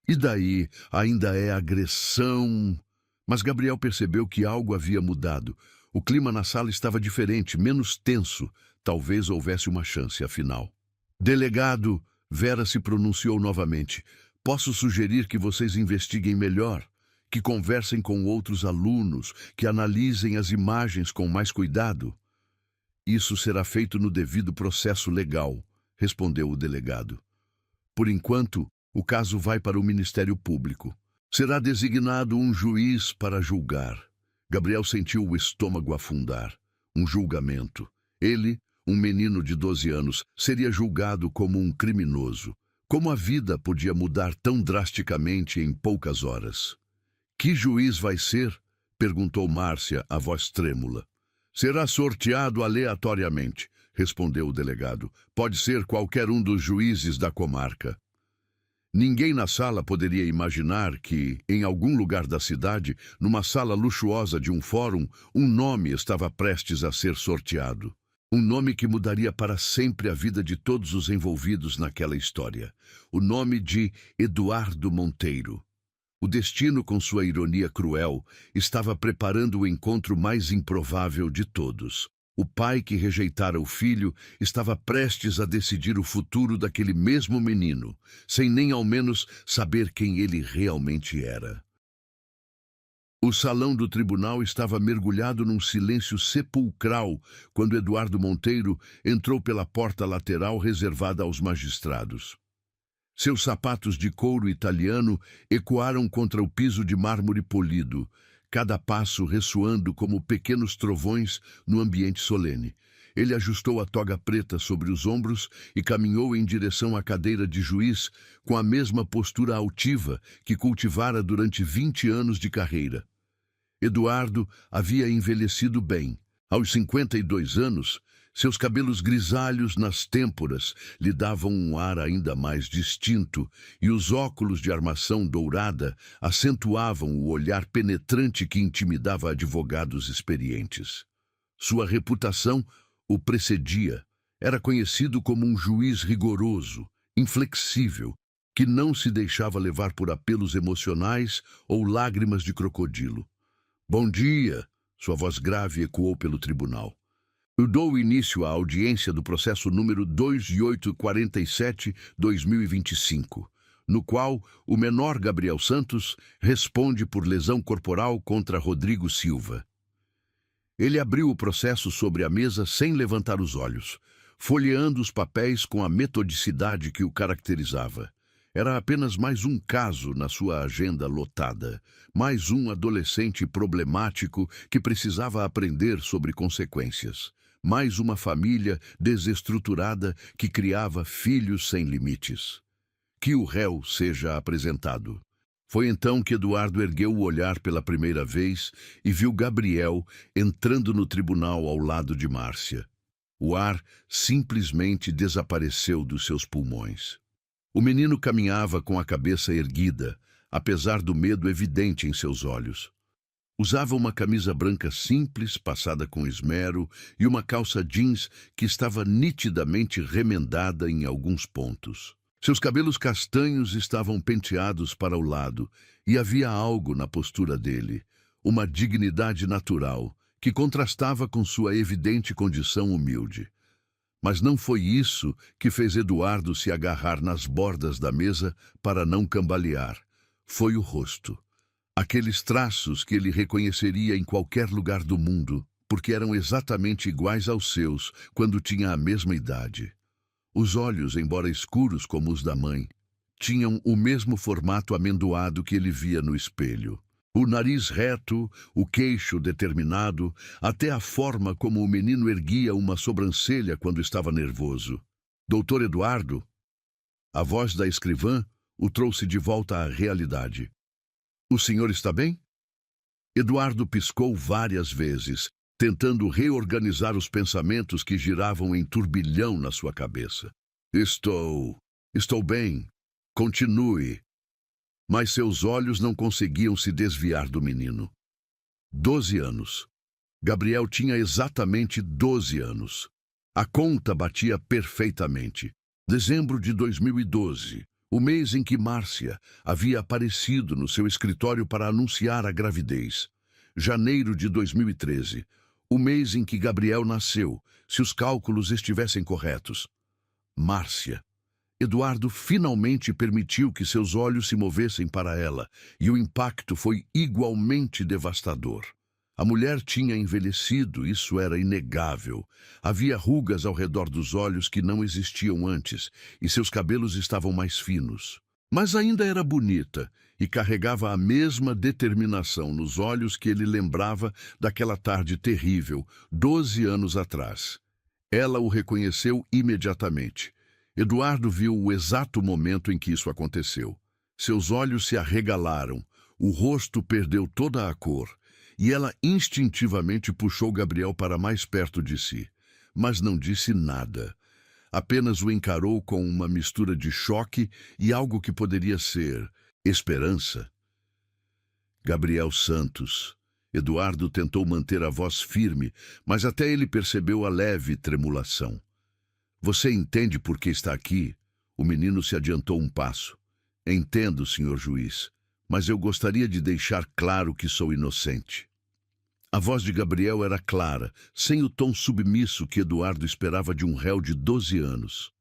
E daí ainda é agressão. Mas Gabriel percebeu que algo havia mudado. O clima na sala estava diferente, menos tenso. Talvez houvesse uma chance, afinal. Delegado, Vera se pronunciou novamente. Posso sugerir que vocês investiguem melhor, que conversem com outros alunos, que analisem as imagens com mais cuidado. Isso será feito no devido processo legal, respondeu o delegado. Por enquanto, o caso vai para o Ministério Público. Será designado um juiz para julgar. Gabriel sentiu o estômago afundar. Um julgamento. Ele, um menino de 12 anos, seria julgado como um criminoso. Como a vida podia mudar tão drasticamente em poucas horas? Que juiz vai ser? Perguntou Márcia, a voz trêmula. Será sorteado aleatoriamente, respondeu o delegado. Pode ser qualquer um dos juízes da comarca. Ninguém na sala poderia imaginar que, em algum lugar da cidade, numa sala luxuosa de um fórum, um nome estava prestes a ser sorteado. Um nome que mudaria para sempre a vida de todos os envolvidos naquela história. O nome de Eduardo Monteiro. O destino, com sua ironia cruel, estava preparando o encontro mais improvável de todos. O pai que rejeitara o filho estava prestes a decidir o futuro daquele mesmo menino, sem nem ao menos saber quem ele realmente era. O salão do tribunal estava mergulhado num silêncio sepulcral quando Eduardo Monteiro entrou pela porta lateral reservada aos magistrados. Seus sapatos de couro italiano ecoaram contra o piso de mármore polido, cada passo ressoando como pequenos trovões no ambiente solene. Ele ajustou a toga preta sobre os ombros e caminhou em direção à cadeira de juiz com a mesma postura altiva que cultivara durante 20 anos de carreira. Eduardo havia envelhecido bem. Aos 52 anos, Seus cabelos grisalhos nas têmporas lhe davam um ar ainda mais distinto, e os óculos de armação dourada acentuavam o olhar penetrante que intimidava advogados experientes. Sua reputação o precedia. Era conhecido como um juiz rigoroso, inflexível, que não se deixava levar por apelos emocionais ou lágrimas de crocodilo. "Bom dia", sua voz grave ecoou pelo tribunal. "Eu dou início à audiência do processo número 2847-2025, no qual o menor Gabriel Santos responde por lesão corporal contra Rodrigo Silva." Ele abriu o processo sobre a mesa sem levantar os olhos, folheando os papéis com a metodicidade que o caracterizava. Era apenas mais um caso na sua agenda lotada, mais um adolescente problemático que precisava aprender sobre consequências, mais uma família desestruturada que criava filhos sem limites. Que o réu seja apresentado. Foi então que Eduardo ergueu o olhar pela primeira vez e viu Gabriel entrando no tribunal ao lado de Márcia. O ar simplesmente desapareceu dos seus pulmões. O menino caminhava com a cabeça erguida, apesar do medo evidente em seus olhos. Usava uma camisa branca simples, passada com esmero, e uma calça jeans que estava nitidamente remendada em alguns pontos. Seus cabelos castanhos estavam penteados para o lado, e havia algo na postura dele, uma dignidade natural, que contrastava com sua evidente condição humilde. Mas não foi isso que fez Eduardo se agarrar nas bordas da mesa para não cambalear. Foi o rosto. Aqueles traços que ele reconheceria em qualquer lugar do mundo, porque eram exatamente iguais aos seus quando tinha a mesma idade. Os olhos, embora escuros como os da mãe, tinham o mesmo formato amendoado que ele via no espelho. O nariz reto, o queixo determinado, até a forma como o menino erguia uma sobrancelha quando estava nervoso. "Doutor Eduardo?" A voz da escrivã o trouxe de volta à realidade. "O senhor está bem?" Eduardo piscou várias vezes, tentando reorganizar os pensamentos que giravam em turbilhão na sua cabeça. Estou bem. Continue." Mas seus olhos não conseguiam se desviar do menino. 12 anos. Gabriel tinha exatamente 12 anos. A conta batia perfeitamente. Dezembro de 2012, o mês em que Márcia havia aparecido no seu escritório para anunciar a gravidez. Janeiro de 2013, o mês em que Gabriel nasceu, se os cálculos estivessem corretos. Márcia. Eduardo finalmente permitiu que seus olhos se movessem para ela, e o impacto foi igualmente devastador. A mulher tinha envelhecido, isso era inegável. Havia rugas ao redor dos olhos que não existiam antes, e seus cabelos estavam mais finos. Mas ainda era bonita, e carregava a mesma determinação nos olhos que ele lembrava daquela tarde terrível, 12 anos atrás. Ela o reconheceu imediatamente. Eduardo viu o exato momento em que isso aconteceu. Seus olhos se arregalaram, o rosto perdeu toda a cor, e ela instintivamente puxou Gabriel para mais perto de si, mas não disse nada. Apenas o encarou com uma mistura de choque e algo que poderia ser esperança. "Gabriel Santos." Eduardo tentou manter a voz firme, mas até ele percebeu a leve tremulação. "Você entende por que está aqui?" O menino se adiantou um passo. "Entendo, senhor juiz, mas eu gostaria de deixar claro que sou inocente." A voz de Gabriel era clara, sem o tom submisso que Eduardo esperava de um réu de 12 anos.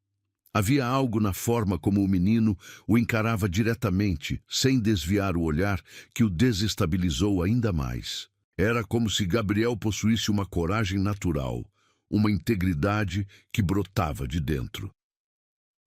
Havia algo na forma como o menino o encarava diretamente, sem desviar o olhar, que o desestabilizou ainda mais. Era como se Gabriel possuísse uma coragem natural, uma integridade que brotava de dentro.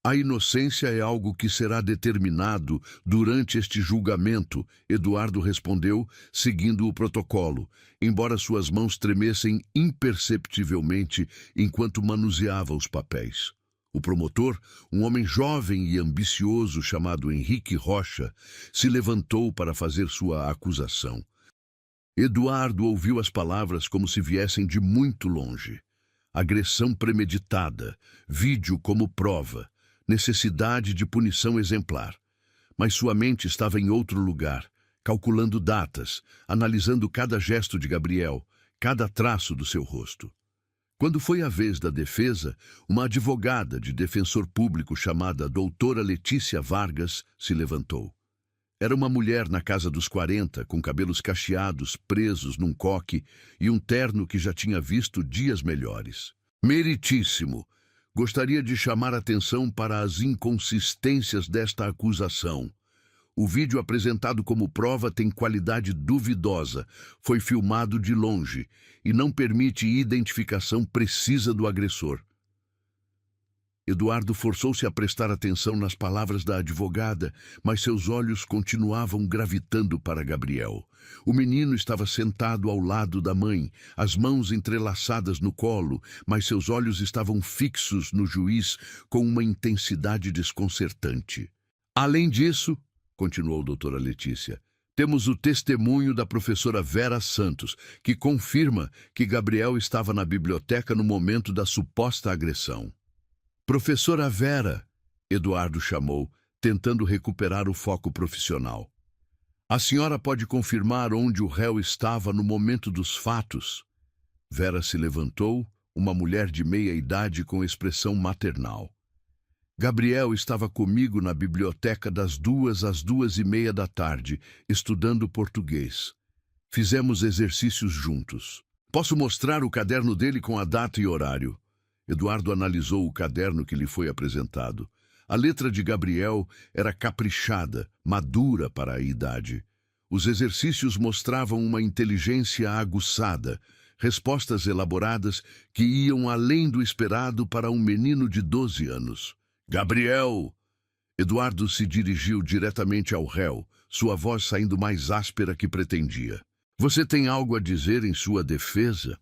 "A inocência é algo que será determinado durante este julgamento", Eduardo respondeu, seguindo o protocolo, embora suas mãos tremessem imperceptivelmente enquanto manuseava os papéis. O promotor, um homem jovem e ambicioso chamado Henrique Rocha, se levantou para fazer sua acusação. Eduardo ouviu as palavras como se viessem de muito longe. agressão premeditada, vídeo como prova, necessidade de punição exemplar. Mas sua mente estava em outro lugar, calculando datas, analisando cada gesto de Gabriel, cada traço do seu rosto. Quando foi a vez da defesa, uma advogada de defensor público chamada doutora Letícia Vargas se levantou. Era uma mulher na casa dos 40, com cabelos cacheados, presos num coque e um terno que já tinha visto dias melhores. Meritíssimo! Gostaria de chamar atenção para as inconsistências desta acusação. O vídeo apresentado como prova tem qualidade duvidosa, foi filmado de longe e não permite identificação precisa do agressor. Eduardo forçou-se a prestar atenção nas palavras da advogada, mas seus olhos continuavam gravitando para Gabriel. O menino estava sentado ao lado da mãe, as mãos entrelaçadas no colo, mas seus olhos estavam fixos no juiz com uma intensidade desconcertante. Além disso, continuou a doutora Letícia, temos o testemunho da professora Vera Santos, que confirma que Gabriel estava na biblioteca no momento da suposta agressão. Professora Vera, Eduardo chamou, tentando recuperar o foco profissional. A senhora pode confirmar onde o réu estava no momento dos fatos? Vera se levantou, uma mulher de meia idade com expressão maternal. Gabriel estava comigo na biblioteca das 2 às 2:30 da tarde, estudando português. Fizemos exercícios juntos. Posso mostrar o caderno dele com a data e horário? Eduardo analisou o caderno que lhe foi apresentado. A letra de Gabriel era caprichada, madura para a idade. Os exercícios mostravam uma inteligência aguçada, respostas elaboradas que iam além do esperado para um menino de 12 anos. Gabriel! Eduardo se dirigiu diretamente ao réu, sua voz saindo mais áspera que pretendia. Você tem algo a dizer em sua defesa?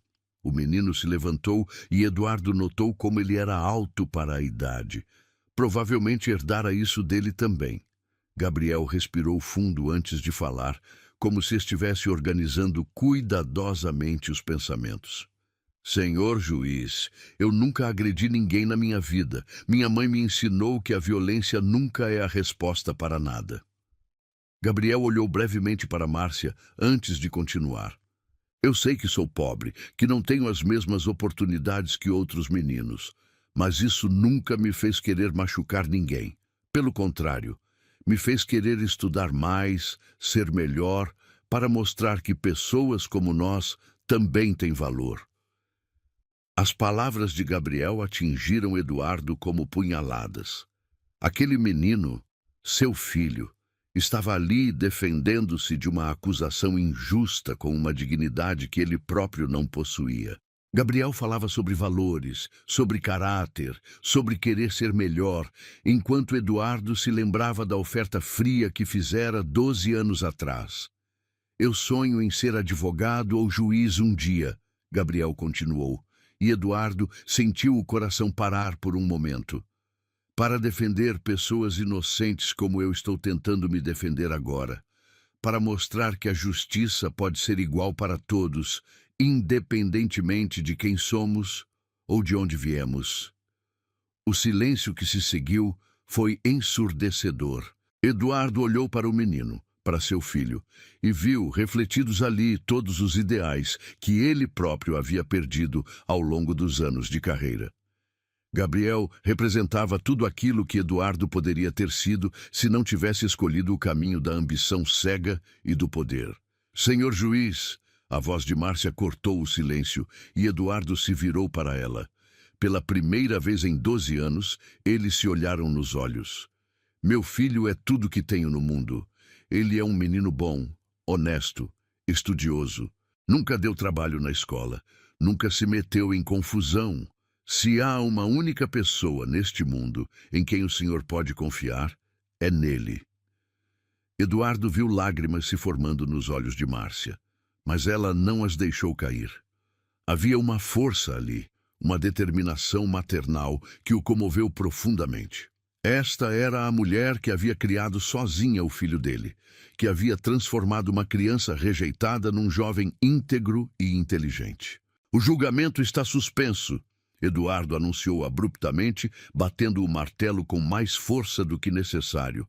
O menino se levantou e Eduardo notou como ele era alto para a idade. Provavelmente herdara isso dele também. Gabriel respirou fundo antes de falar, como se estivesse organizando cuidadosamente os pensamentos. Senhor juiz, eu nunca agredi ninguém na minha vida. Minha mãe me ensinou que a violência nunca é a resposta para nada. Gabriel olhou brevemente para Márcia antes de continuar. Eu sei que sou pobre, que não tenho as mesmas oportunidades que outros meninos, mas isso nunca me fez querer machucar ninguém. Pelo contrário, me fez querer estudar mais, ser melhor, para mostrar que pessoas como nós também têm valor. As palavras de Gabriel atingiram Eduardo como punhaladas. Aquele menino, seu filho, estava ali defendendo-se de uma acusação injusta com uma dignidade que ele próprio não possuía. Gabriel falava sobre valores, sobre caráter, sobre querer ser melhor, enquanto Eduardo se lembrava da oferta fria que fizera 12 anos atrás. Eu sonho em ser advogado ou juiz um dia, Gabriel continuou, e Eduardo sentiu o coração parar por um momento. Para defender pessoas inocentes como eu estou tentando me defender agora. Para mostrar que a justiça pode ser igual para todos, independentemente de quem somos ou de onde viemos. O silêncio que se seguiu foi ensurdecedor. Eduardo olhou para o menino, para seu filho, e viu refletidos ali todos os ideais que ele próprio havia perdido ao longo dos anos de carreira. Gabriel representava tudo aquilo que Eduardo poderia ter sido se não tivesse escolhido o caminho da ambição cega e do poder. Senhor juiz, a voz de Márcia cortou o silêncio e Eduardo se virou para ela. Pela primeira vez em 12 anos, eles se olharam nos olhos. Meu filho é tudo que tenho no mundo. Ele é um menino bom, honesto, estudioso. Nunca deu trabalho na escola. Nunca se meteu em confusão. Se há uma única pessoa neste mundo em quem o senhor pode confiar, é nele. Eduardo viu lágrimas se formando nos olhos de Márcia, mas ela não as deixou cair. Havia uma força ali, uma determinação maternal que o comoveu profundamente. Esta era a mulher que havia criado sozinha o filho dele, que havia transformado uma criança rejeitada num jovem íntegro e inteligente. O julgamento está suspenso, Eduardo anunciou abruptamente, batendo o martelo com mais força do que necessário.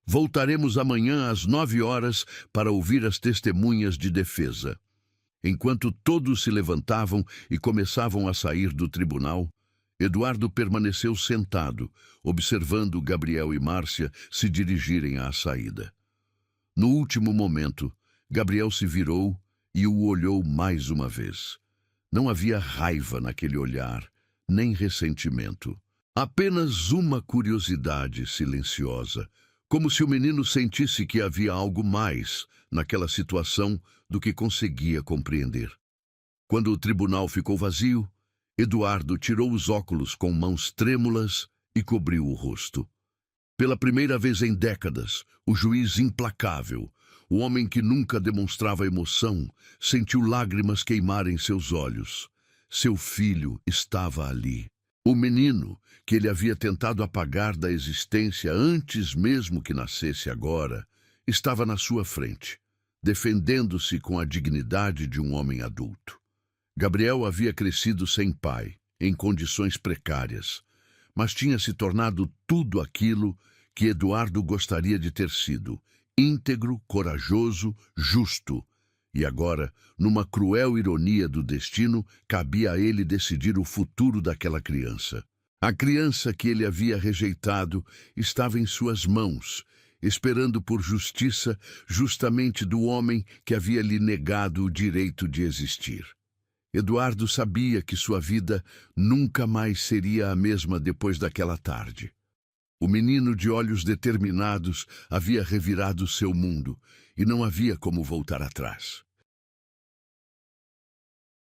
Voltaremos amanhã às 9 horas para ouvir as testemunhas de defesa. Enquanto todos se levantavam e começavam a sair do tribunal, Eduardo permaneceu sentado, observando Gabriel e Márcia se dirigirem à saída. No último momento, Gabriel se virou e o olhou mais uma vez. Não havia raiva naquele olhar, nem ressentimento. Apenas uma curiosidade silenciosa, como se o menino sentisse que havia algo mais naquela situação do que conseguia compreender. Quando o tribunal ficou vazio, Eduardo tirou os óculos com mãos trêmulas e cobriu o rosto. Pela primeira vez em décadas, o juiz implacável, o homem que nunca demonstrava emoção, sentiu lágrimas queimarem seus olhos. Seu filho estava ali. O menino, que ele havia tentado apagar da existência antes mesmo que nascesse agora, estava na sua frente, defendendo-se com a dignidade de um homem adulto. Gabriel havia crescido sem pai, em condições precárias, mas tinha se tornado tudo aquilo que Eduardo gostaria de ter sido: íntegro, corajoso, justo. E agora, numa cruel ironia do destino, cabia a ele decidir o futuro daquela criança. A criança que ele havia rejeitado estava em suas mãos, esperando por justiça justamente do homem que havia lhe negado o direito de existir. Eduardo sabia que sua vida nunca mais seria a mesma depois daquela tarde. O menino de olhos determinados havia revirado seu mundo e não havia como voltar atrás.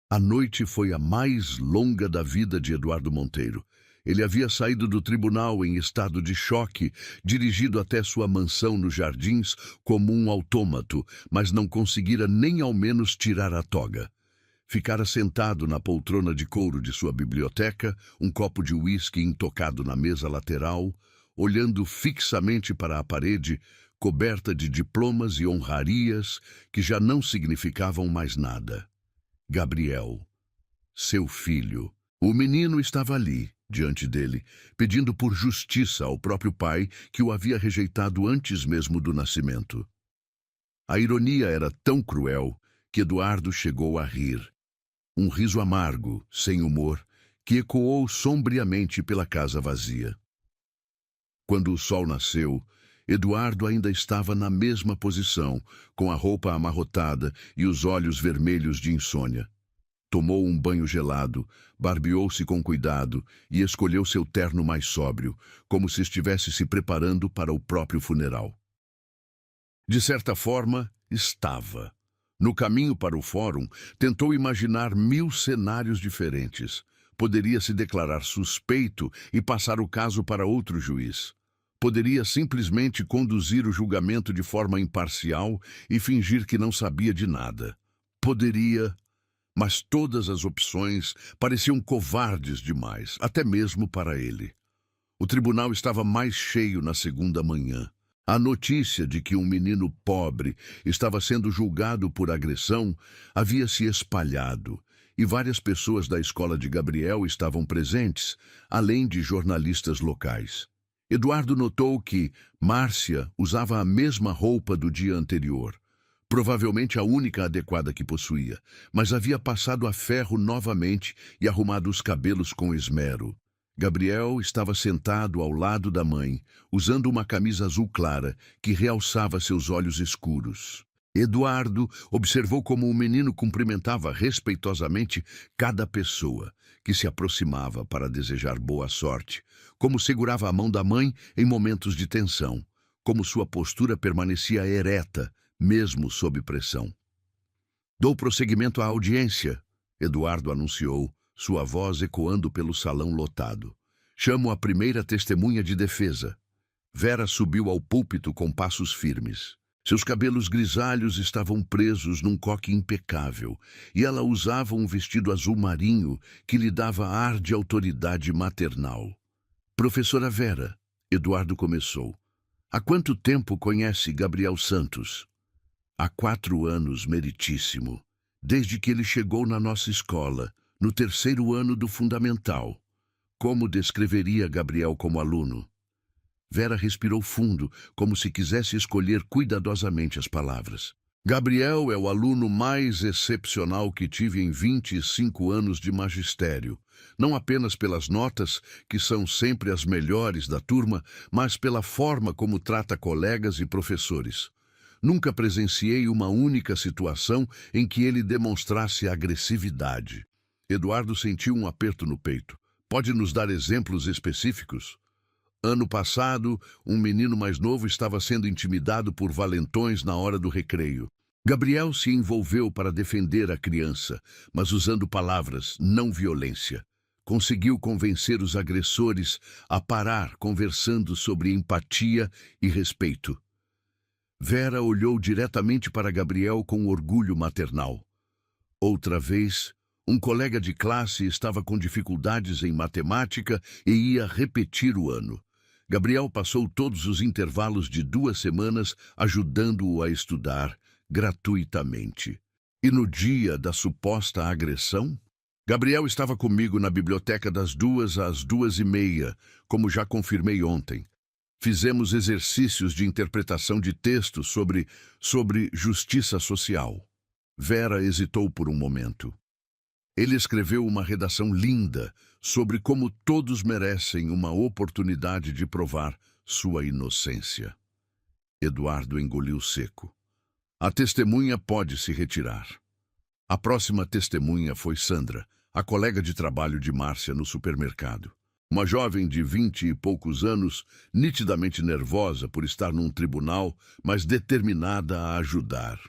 A noite foi a mais longa da vida de Eduardo Monteiro. Ele havia saído do tribunal em estado de choque, dirigido até sua mansão nos Jardins como um autômato, mas não conseguira nem ao menos tirar a toga. Ficara sentado na poltrona de couro de sua biblioteca, um copo de uísque intocado na mesa lateral, olhando fixamente para a parede, coberta de diplomas e honrarias que já não significavam mais nada. Gabriel, seu filho. O menino estava ali, diante dele, pedindo por justiça ao próprio pai que o havia rejeitado antes mesmo do nascimento. A ironia era tão cruel que Eduardo chegou a rir. Um riso amargo, sem humor, que ecoou sombriamente pela casa vazia. Quando o sol nasceu, Eduardo ainda estava na mesma posição, com a roupa amarrotada e os olhos vermelhos de insônia. Tomou um banho gelado, barbeou-se com cuidado e escolheu seu terno mais sóbrio, como se estivesse se preparando para o próprio funeral. De certa forma, estava. No caminho para o fórum, tentou imaginar 1000 cenários diferentes. Poderia se declarar suspeito e passar o caso para outro juiz. Poderia simplesmente conduzir o julgamento de forma imparcial e fingir que não sabia de nada. Poderia, mas todas as opções pareciam covardes demais, até mesmo para ele. O tribunal estava mais cheio na segunda manhã. A notícia de que um menino pobre estava sendo julgado por agressão havia se espalhado, e várias pessoas da escola de Gabriel estavam presentes, além de jornalistas locais. Eduardo notou que Márcia usava a mesma roupa do dia anterior, provavelmente a única adequada que possuía, mas havia passado a ferro novamente e arrumado os cabelos com esmero. Gabriel estava sentado ao lado da mãe, usando uma camisa azul clara que realçava seus olhos escuros. Eduardo observou como o menino cumprimentava respeitosamente cada pessoa que se aproximava para desejar boa sorte, como segurava a mão da mãe em momentos de tensão, como sua postura permanecia ereta, mesmo sob pressão. "Dou prosseguimento à audiência", Eduardo anunciou, sua voz ecoando pelo salão lotado. "Chamo a primeira testemunha de defesa." Vera subiu ao púlpito com passos firmes. Seus cabelos grisalhos estavam presos num coque impecável, e ela usava um vestido azul marinho que lhe dava ar de autoridade maternal. "Professora Vera", Eduardo começou, "há quanto tempo conhece Gabriel Santos?" "Há 4 anos, meritíssimo. Desde que ele chegou na nossa escola, no terceiro ano do fundamental. Como descreveria Gabriel como aluno? Vera respirou fundo, como se quisesse escolher cuidadosamente as palavras. Gabriel é o aluno mais excepcional que tive em 25 anos de magistério. Não apenas pelas notas, que são sempre as melhores da turma, mas pela forma como trata colegas e professores. Nunca presenciei uma única situação em que ele demonstrasse agressividade. Eduardo sentiu um aperto no peito. Pode nos dar exemplos específicos? Ano passado, um menino mais novo estava sendo intimidado por valentões na hora do recreio. Gabriel se envolveu para defender a criança, mas usando palavras, não violência. Conseguiu convencer os agressores a parar, conversando sobre empatia e respeito. Vera olhou diretamente para Gabriel com orgulho maternal. Outra vez, um colega de classe estava com dificuldades em matemática e ia repetir o ano. Gabriel passou todos os intervalos de 2 semanas ajudando-o a estudar gratuitamente. E no dia da suposta agressão? Gabriel estava comigo na biblioteca das 2 às 2:30, como já confirmei ontem. Fizemos exercícios de interpretação de textos sobre justiça social. Vera hesitou por um momento. Ele escreveu uma redação linda sobre como todos merecem uma oportunidade de provar sua inocência. Eduardo engoliu seco. A testemunha pode se retirar. A próxima testemunha foi Sandra, a colega de trabalho de Márcia no supermercado. Uma jovem de 20 e poucos anos, nitidamente nervosa por estar num tribunal, mas determinada a ajudar.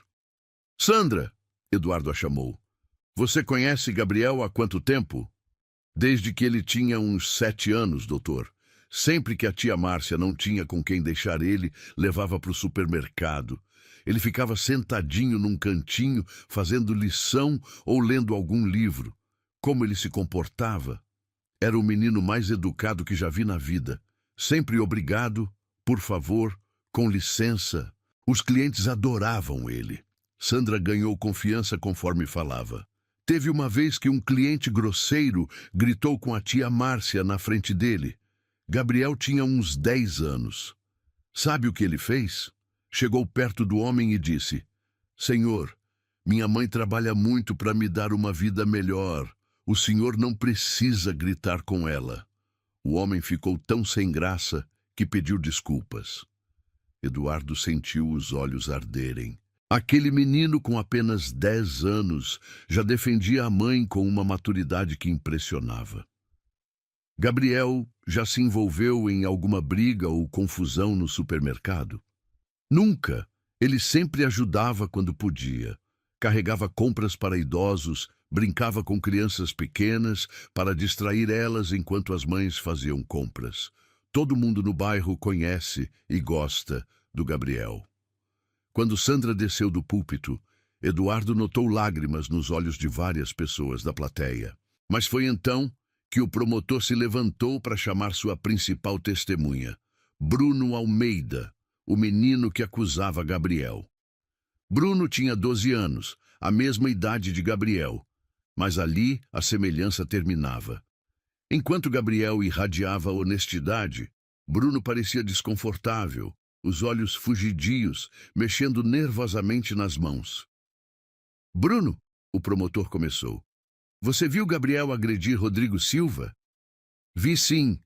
Sandra, Eduardo a chamou. Você conhece Gabriel há quanto tempo? Desde que ele tinha uns 7 anos, doutor. Sempre que a tia Márcia não tinha com quem deixar ele, levava para o supermercado. Ele ficava sentadinho num cantinho, fazendo lição ou lendo algum livro. Como ele se comportava? Era o menino mais educado que já vi na vida. Sempre obrigado, por favor, com licença. Os clientes adoravam ele. Sandra ganhou confiança conforme falava. Teve uma vez que um cliente grosseiro gritou com a tia Márcia na frente dele. Gabriel tinha uns 10 anos. Sabe o que ele fez? Chegou perto do homem e disse: Senhor, minha mãe trabalha muito para me dar uma vida melhor. O senhor não precisa gritar com ela. O homem ficou tão sem graça que pediu desculpas. Eduardo sentiu os olhos arderem. Aquele menino com apenas 10 anos já defendia a mãe com uma maturidade que impressionava. Gabriel já se envolveu em alguma briga ou confusão no supermercado? Nunca. Ele sempre ajudava quando podia. Carregava compras para idosos, brincava com crianças pequenas para distrair elas enquanto as mães faziam compras. Todo mundo no bairro conhece e gosta do Gabriel. Quando Sandra desceu do púlpito, Eduardo notou lágrimas nos olhos de várias pessoas da plateia. Mas foi então que o promotor se levantou para chamar sua principal testemunha, Bruno Almeida, o menino que acusava Gabriel. Bruno tinha 12 anos, a mesma idade de Gabriel, mas ali a semelhança terminava. Enquanto Gabriel irradiava honestidade, Bruno parecia desconfortável, os olhos fugidios, mexendo nervosamente nas mãos. Bruno, o promotor começou. Você viu Gabriel agredir Rodrigo Silva? Vi sim.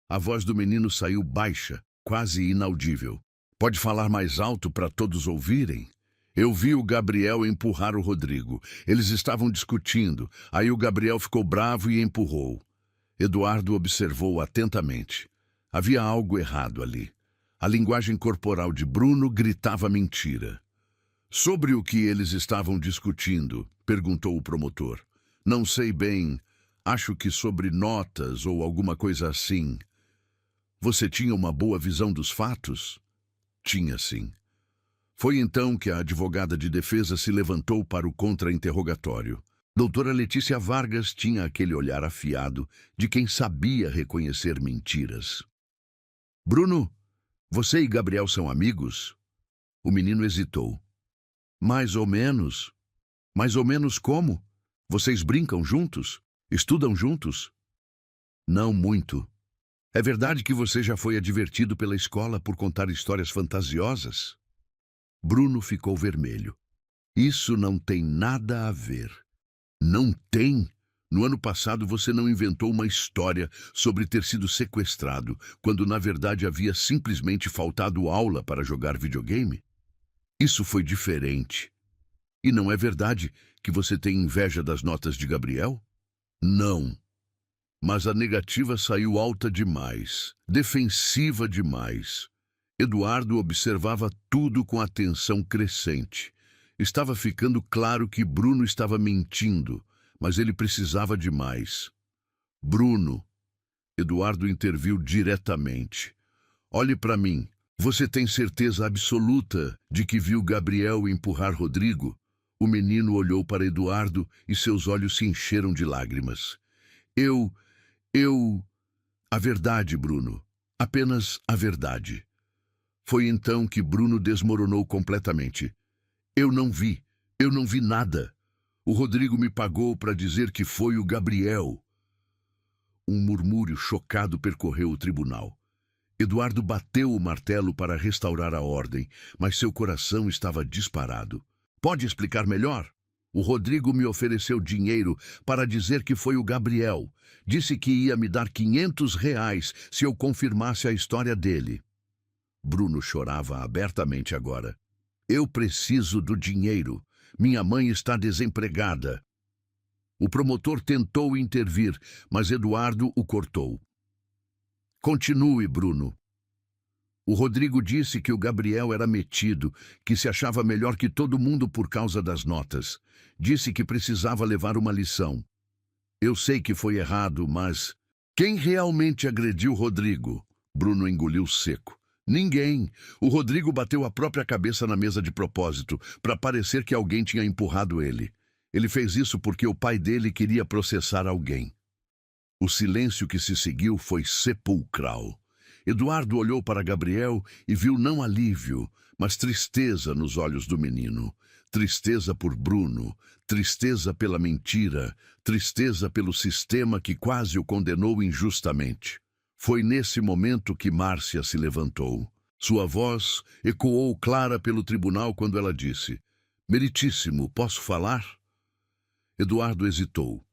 A voz do menino saiu baixa, quase inaudível. Pode falar mais alto para todos ouvirem? Eu vi o Gabriel empurrar o Rodrigo. Eles estavam discutindo. Aí o Gabriel ficou bravo e empurrou. Eduardo observou atentamente. Havia algo errado ali. A linguagem corporal de Bruno gritava mentira. Sobre o que eles estavam discutindo? Perguntou o promotor. Não sei bem. Acho que sobre notas ou alguma coisa assim. Você tinha uma boa visão dos fatos? Tinha, sim. Foi então que a advogada de defesa se levantou para o contra-interrogatório. Doutora Letícia Vargas tinha aquele olhar afiado de quem sabia reconhecer mentiras. Bruno, você e Gabriel são amigos? O menino hesitou. Mais ou menos. Mais ou menos como? Vocês brincam juntos? Estudam juntos? Não muito. É verdade que você já foi advertido pela escola por contar histórias fantasiosas? Bruno ficou vermelho. Isso não tem nada a ver. Não tem? No ano passado você não inventou uma história sobre ter sido sequestrado, quando na verdade havia simplesmente faltado aula para jogar videogame? Isso foi diferente. E não é verdade que você tem inveja das notas de Gabriel? Não. Mas a negativa saiu alta demais, defensiva demais. Eduardo observava tudo com atenção crescente. Estava ficando claro que Bruno estava mentindo, mas ele precisava de mais. Bruno, Eduardo interviu diretamente. Olhe para mim. Você tem certeza absoluta de que viu Gabriel empurrar Rodrigo? O menino olhou para Eduardo e seus olhos se encheram de lágrimas. Eu... A verdade, Bruno. Apenas a verdade. Foi então que Bruno desmoronou completamente. Eu não vi nada. O Rodrigo me pagou para dizer que foi o Gabriel. Um murmúrio chocado percorreu o tribunal. Eduardo bateu o martelo para restaurar a ordem, mas seu coração estava disparado. Pode explicar melhor? O Rodrigo me ofereceu dinheiro para dizer que foi o Gabriel. Disse que ia me dar R$ 500 se eu confirmasse a história dele. Bruno chorava abertamente agora. Eu preciso do dinheiro. Minha mãe está desempregada. O promotor tentou intervir, mas Eduardo o cortou. Continue, Bruno. O Rodrigo disse que o Gabriel era metido, que se achava melhor que todo mundo por causa das notas. Disse que precisava levar uma lição. Eu sei que foi errado, mas... Quem realmente agrediu Rodrigo? Bruno engoliu seco. Ninguém. O Rodrigo bateu a própria cabeça na mesa de propósito, para parecer que alguém tinha empurrado ele. Ele fez isso porque o pai dele queria processar alguém. O silêncio que se seguiu foi sepulcral. Eduardo olhou para Gabriel e viu não alívio, mas tristeza nos olhos do menino. Tristeza por Bruno, tristeza pela mentira, tristeza pelo sistema que quase o condenou injustamente. Foi nesse momento que Márcia se levantou. Sua voz ecoou clara pelo tribunal quando ela disse: Meritíssimo, posso falar? Eduardo hesitou.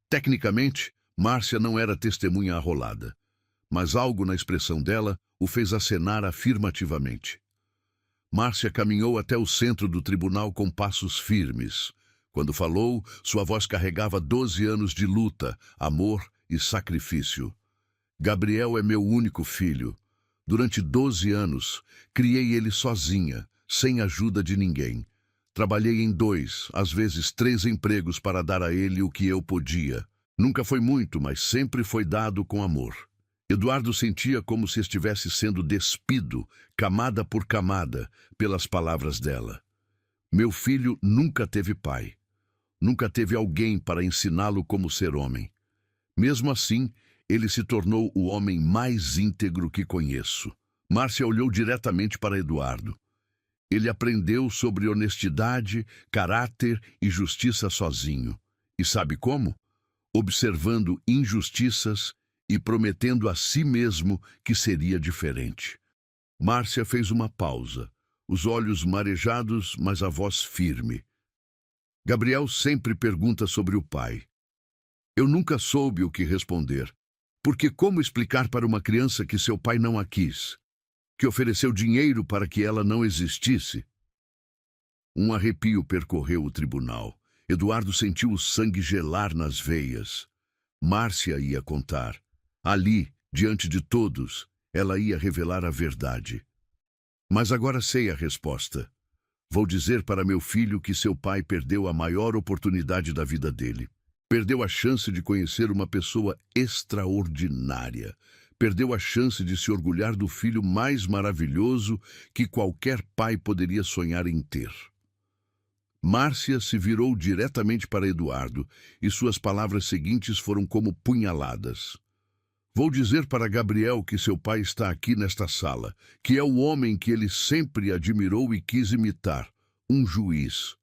Tecnicamente, Márcia não era testemunha arrolada, mas algo na expressão dela o fez acenar afirmativamente. Márcia caminhou até o centro do tribunal com passos firmes. Quando falou, sua voz carregava 12 anos de luta, amor e sacrifício. Gabriel é meu único filho. Durante 12 anos, criei ele sozinha, sem ajuda de ninguém. Trabalhei em 2, às vezes 3 empregos para dar a ele o que eu podia. Nunca foi muito, mas sempre foi dado com amor. Eduardo sentia como se estivesse sendo despido, camada por camada, pelas palavras dela. Meu filho nunca teve pai. Nunca teve alguém para ensiná-lo como ser homem. Mesmo assim, ele se tornou o homem mais íntegro que conheço. Márcia olhou diretamente para Eduardo. Ele aprendeu sobre honestidade, caráter e justiça sozinho. E sabe como? Observando injustiças e prometendo a si mesmo que seria diferente. Márcia fez uma pausa, os olhos marejados, mas a voz firme. Gabriel sempre pergunta sobre o pai. Eu nunca soube o que responder, porque como explicar para uma criança que seu pai não a quis, que ofereceu dinheiro para que ela não existisse? Um arrepio percorreu o tribunal. Eduardo sentiu o sangue gelar nas veias. Márcia ia contar. Ali, diante de todos, ela ia revelar a verdade. Mas agora sei a resposta. Vou dizer para meu filho que seu pai perdeu a maior oportunidade da vida dele. Perdeu a chance de conhecer uma pessoa extraordinária. Perdeu a chance de se orgulhar do filho mais maravilhoso que qualquer pai poderia sonhar em ter. Márcia se virou diretamente para Eduardo e suas palavras seguintes foram como punhaladas. Vou dizer para Gabriel que seu pai está aqui nesta sala, que é o homem que ele sempre admirou e quis imitar, um juiz.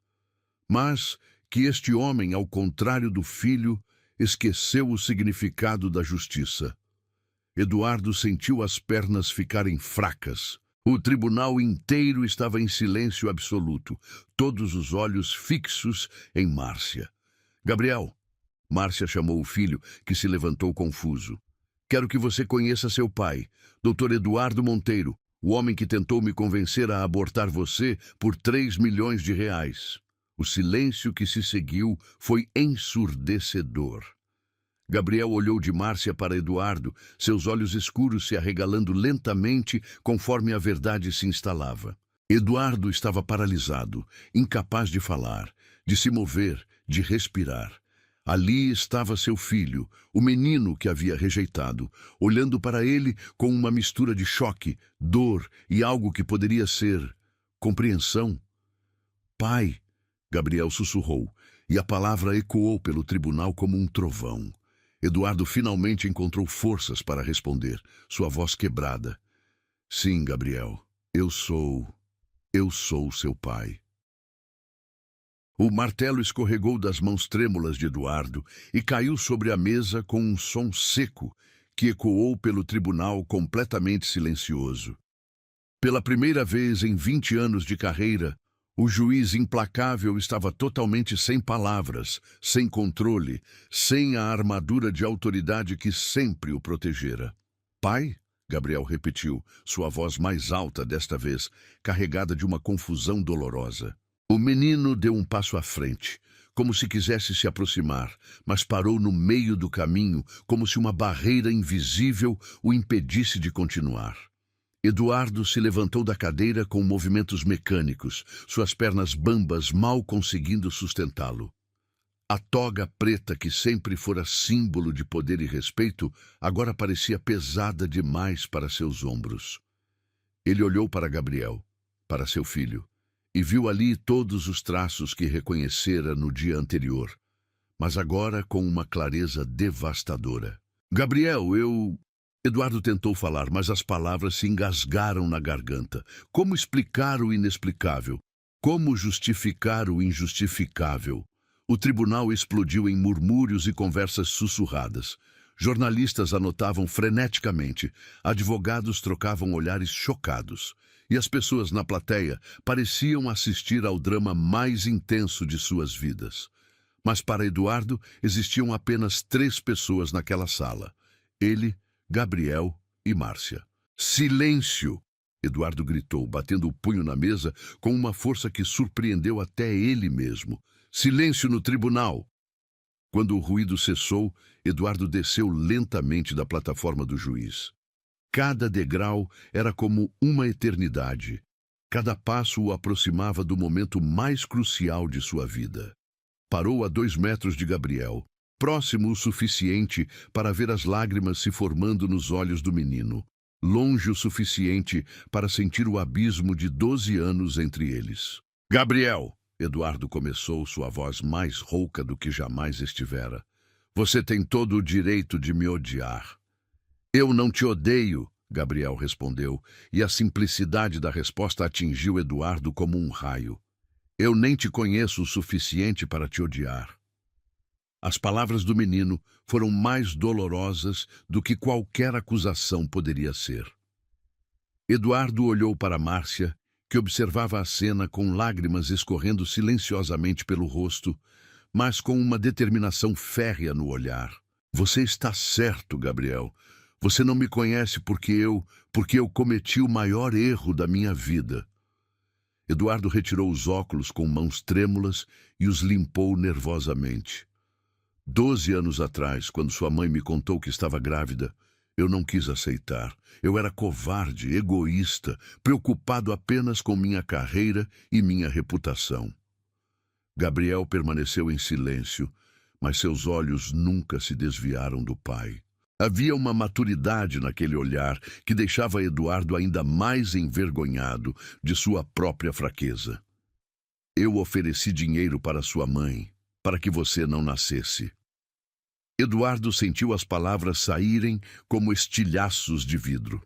Mas que este homem, ao contrário do filho, esqueceu o significado da justiça. Eduardo sentiu as pernas ficarem fracas. O tribunal inteiro estava em silêncio absoluto, todos os olhos fixos em Márcia. Gabriel, Márcia chamou o filho, que se levantou confuso. Quero que você conheça seu pai, Dr. Eduardo Monteiro, o homem que tentou me convencer a abortar você por 3 milhões de reais. O silêncio que se seguiu foi ensurdecedor. Gabriel olhou de Márcia para Eduardo, seus olhos escuros se arregalando lentamente conforme a verdade se instalava. Eduardo estava paralisado, incapaz de falar, de se mover, de respirar. Ali estava seu filho, o menino que havia rejeitado, olhando para ele com uma mistura de choque, dor e algo que poderia ser compreensão. Pai, Gabriel sussurrou, e a palavra ecoou pelo tribunal como um trovão. Eduardo finalmente encontrou forças para responder, sua voz quebrada. Sim, Gabriel, eu sou seu pai. O martelo escorregou das mãos trêmulas de Eduardo e caiu sobre a mesa com um som seco que ecoou pelo tribunal completamente silencioso. Pela primeira vez em 20 anos de carreira, o juiz implacável estava totalmente sem palavras, sem controle, sem a armadura de autoridade que sempre o protegera. Pai? Gabriel repetiu, sua voz mais alta desta vez, carregada de uma confusão dolorosa. O menino deu um passo à frente, como se quisesse se aproximar, mas parou no meio do caminho, como se uma barreira invisível o impedisse de continuar. Eduardo se levantou da cadeira com movimentos mecânicos, suas pernas bambas mal conseguindo sustentá-lo. A toga preta que sempre fora símbolo de poder e respeito, agora parecia pesada demais para seus ombros. Ele olhou para Gabriel, para seu filho, e viu ali todos os traços que reconhecera no dia anterior, mas agora com uma clareza devastadora. Gabriel, Eduardo tentou falar, mas as palavras se engasgaram na garganta. Como explicar o inexplicável? Como justificar o injustificável? O tribunal explodiu em murmúrios e conversas sussurradas. Jornalistas anotavam freneticamente, advogados trocavam olhares chocados, e as pessoas na plateia pareciam assistir ao drama mais intenso de suas vidas. Mas para Eduardo existiam apenas 3 pessoas naquela sala. Ele, Gabriel e Márcia. Silêncio! Eduardo gritou, batendo o punho na mesa com uma força que surpreendeu até ele mesmo. Silêncio no tribunal! Quando o ruído cessou, Eduardo desceu lentamente da plataforma do juiz. Cada degrau era como uma eternidade. Cada passo o aproximava do momento mais crucial de sua vida. Parou a 2 metros de Gabriel, próximo o suficiente para ver as lágrimas se formando nos olhos do menino, longe o suficiente para sentir o abismo de 12 anos entre eles. Gabriel! Eduardo começou, sua voz mais rouca do que jamais estivera. Você tem todo o direito de me odiar. Eu não te odeio, Gabriel respondeu, e a simplicidade da resposta atingiu Eduardo como um raio. Eu nem te conheço o suficiente para te odiar. As palavras do menino foram mais dolorosas do que qualquer acusação poderia ser. Eduardo olhou para Márcia, que observava a cena com lágrimas escorrendo silenciosamente pelo rosto, mas com uma determinação férrea no olhar. Você está certo, Gabriel. Você não me conhece porque eu cometi o maior erro da minha vida. Eduardo retirou os óculos com mãos trêmulas e os limpou nervosamente. 12 anos atrás, quando sua mãe me contou que estava grávida, eu não quis aceitar. Eu era covarde, egoísta, preocupado apenas com minha carreira e minha reputação. Gabriel permaneceu em silêncio, mas seus olhos nunca se desviaram do pai. Havia uma maturidade naquele olhar que deixava Eduardo ainda mais envergonhado de sua própria fraqueza. Eu ofereci dinheiro para sua mãe, para que você não nascesse. Eduardo sentiu as palavras saírem como estilhaços de vidro.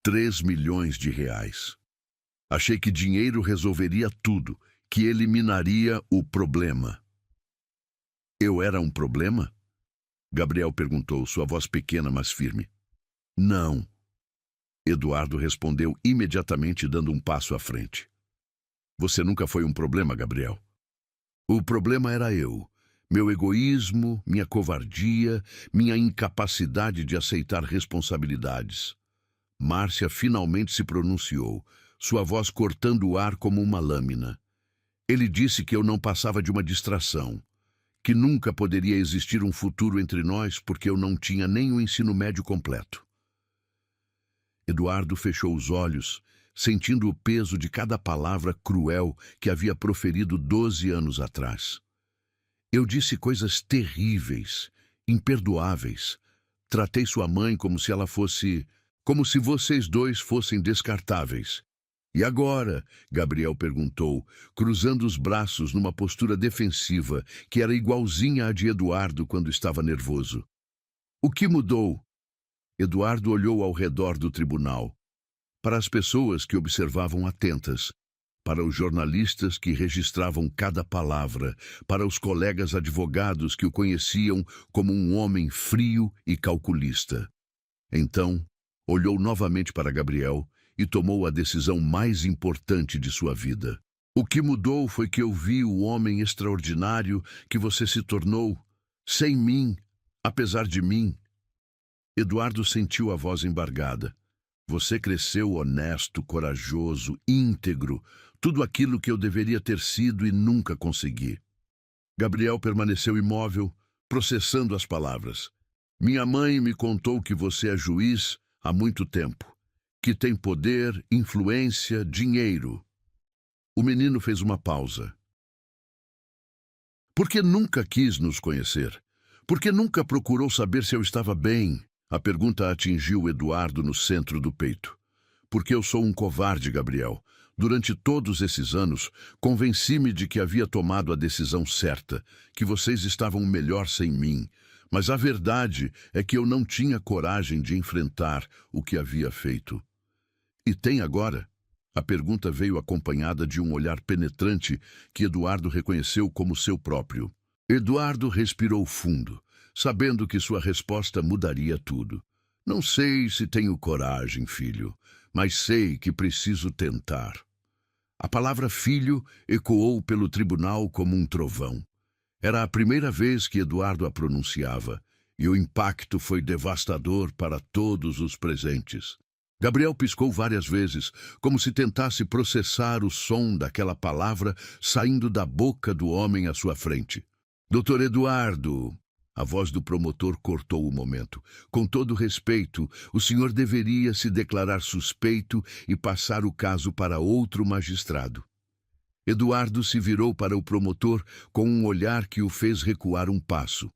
3 milhões de reais. Achei que dinheiro resolveria tudo, que eliminaria o problema. Eu era um problema? Gabriel perguntou, sua voz pequena, mas firme. Não. Eduardo respondeu imediatamente, dando um passo à frente. Você nunca foi um problema, Gabriel. O problema era eu. Meu egoísmo, minha covardia, minha incapacidade de aceitar responsabilidades. Márcia finalmente se pronunciou, sua voz cortando o ar como uma lâmina. Ele disse que eu não passava de uma distração, que nunca poderia existir um futuro entre nós porque eu não tinha nem o ensino médio completo. Eduardo fechou os olhos, sentindo o peso de cada palavra cruel que havia proferido 12 anos atrás. Eu disse coisas terríveis, imperdoáveis. Tratei sua mãe como se ela fosse... como se vocês dois fossem descartáveis. E agora? Gabriel perguntou, cruzando os braços numa postura defensiva que era igualzinha à de Eduardo quando estava nervoso. O que mudou? Eduardo olhou ao redor do tribunal, para as pessoas que observavam atentas, para os jornalistas que registravam cada palavra, para os colegas advogados que o conheciam como um homem frio e calculista. Então, olhou novamente para Gabriel e tomou a decisão mais importante de sua vida. O que mudou foi que eu vi o homem extraordinário que você se tornou, sem mim, apesar de mim. Eduardo sentiu a voz embargada. Você cresceu honesto, corajoso, íntegro, tudo aquilo que eu deveria ter sido e nunca consegui. Gabriel permaneceu imóvel, processando as palavras. Minha mãe me contou que você é juiz há muito tempo, que tem poder, influência, dinheiro. O menino fez uma pausa. Por que nunca quis nos conhecer? Por que nunca procurou saber se eu estava bem? A pergunta atingiu Eduardo no centro do peito. Porque eu sou um covarde, Gabriel. Durante todos esses anos, convenci-me de que havia tomado a decisão certa, que vocês estavam melhor sem mim. Mas a verdade é que eu não tinha coragem de enfrentar o que havia feito. E tem agora? A pergunta veio acompanhada de um olhar penetrante que Eduardo reconheceu como seu próprio. Eduardo respirou fundo, sabendo que sua resposta mudaria tudo. Não sei se tenho coragem, filho, mas sei que preciso tentar. A palavra filho ecoou pelo tribunal como um trovão. Era a primeira vez que Eduardo a pronunciava, e o impacto foi devastador para todos os presentes. Gabriel piscou várias vezes, como se tentasse processar o som daquela palavra saindo da boca do homem à sua frente. Doutor Eduardo... A voz do promotor cortou o momento. Com todo respeito, o senhor deveria se declarar suspeito e passar o caso para outro magistrado. Eduardo se virou para o promotor com um olhar que o fez recuar um passo.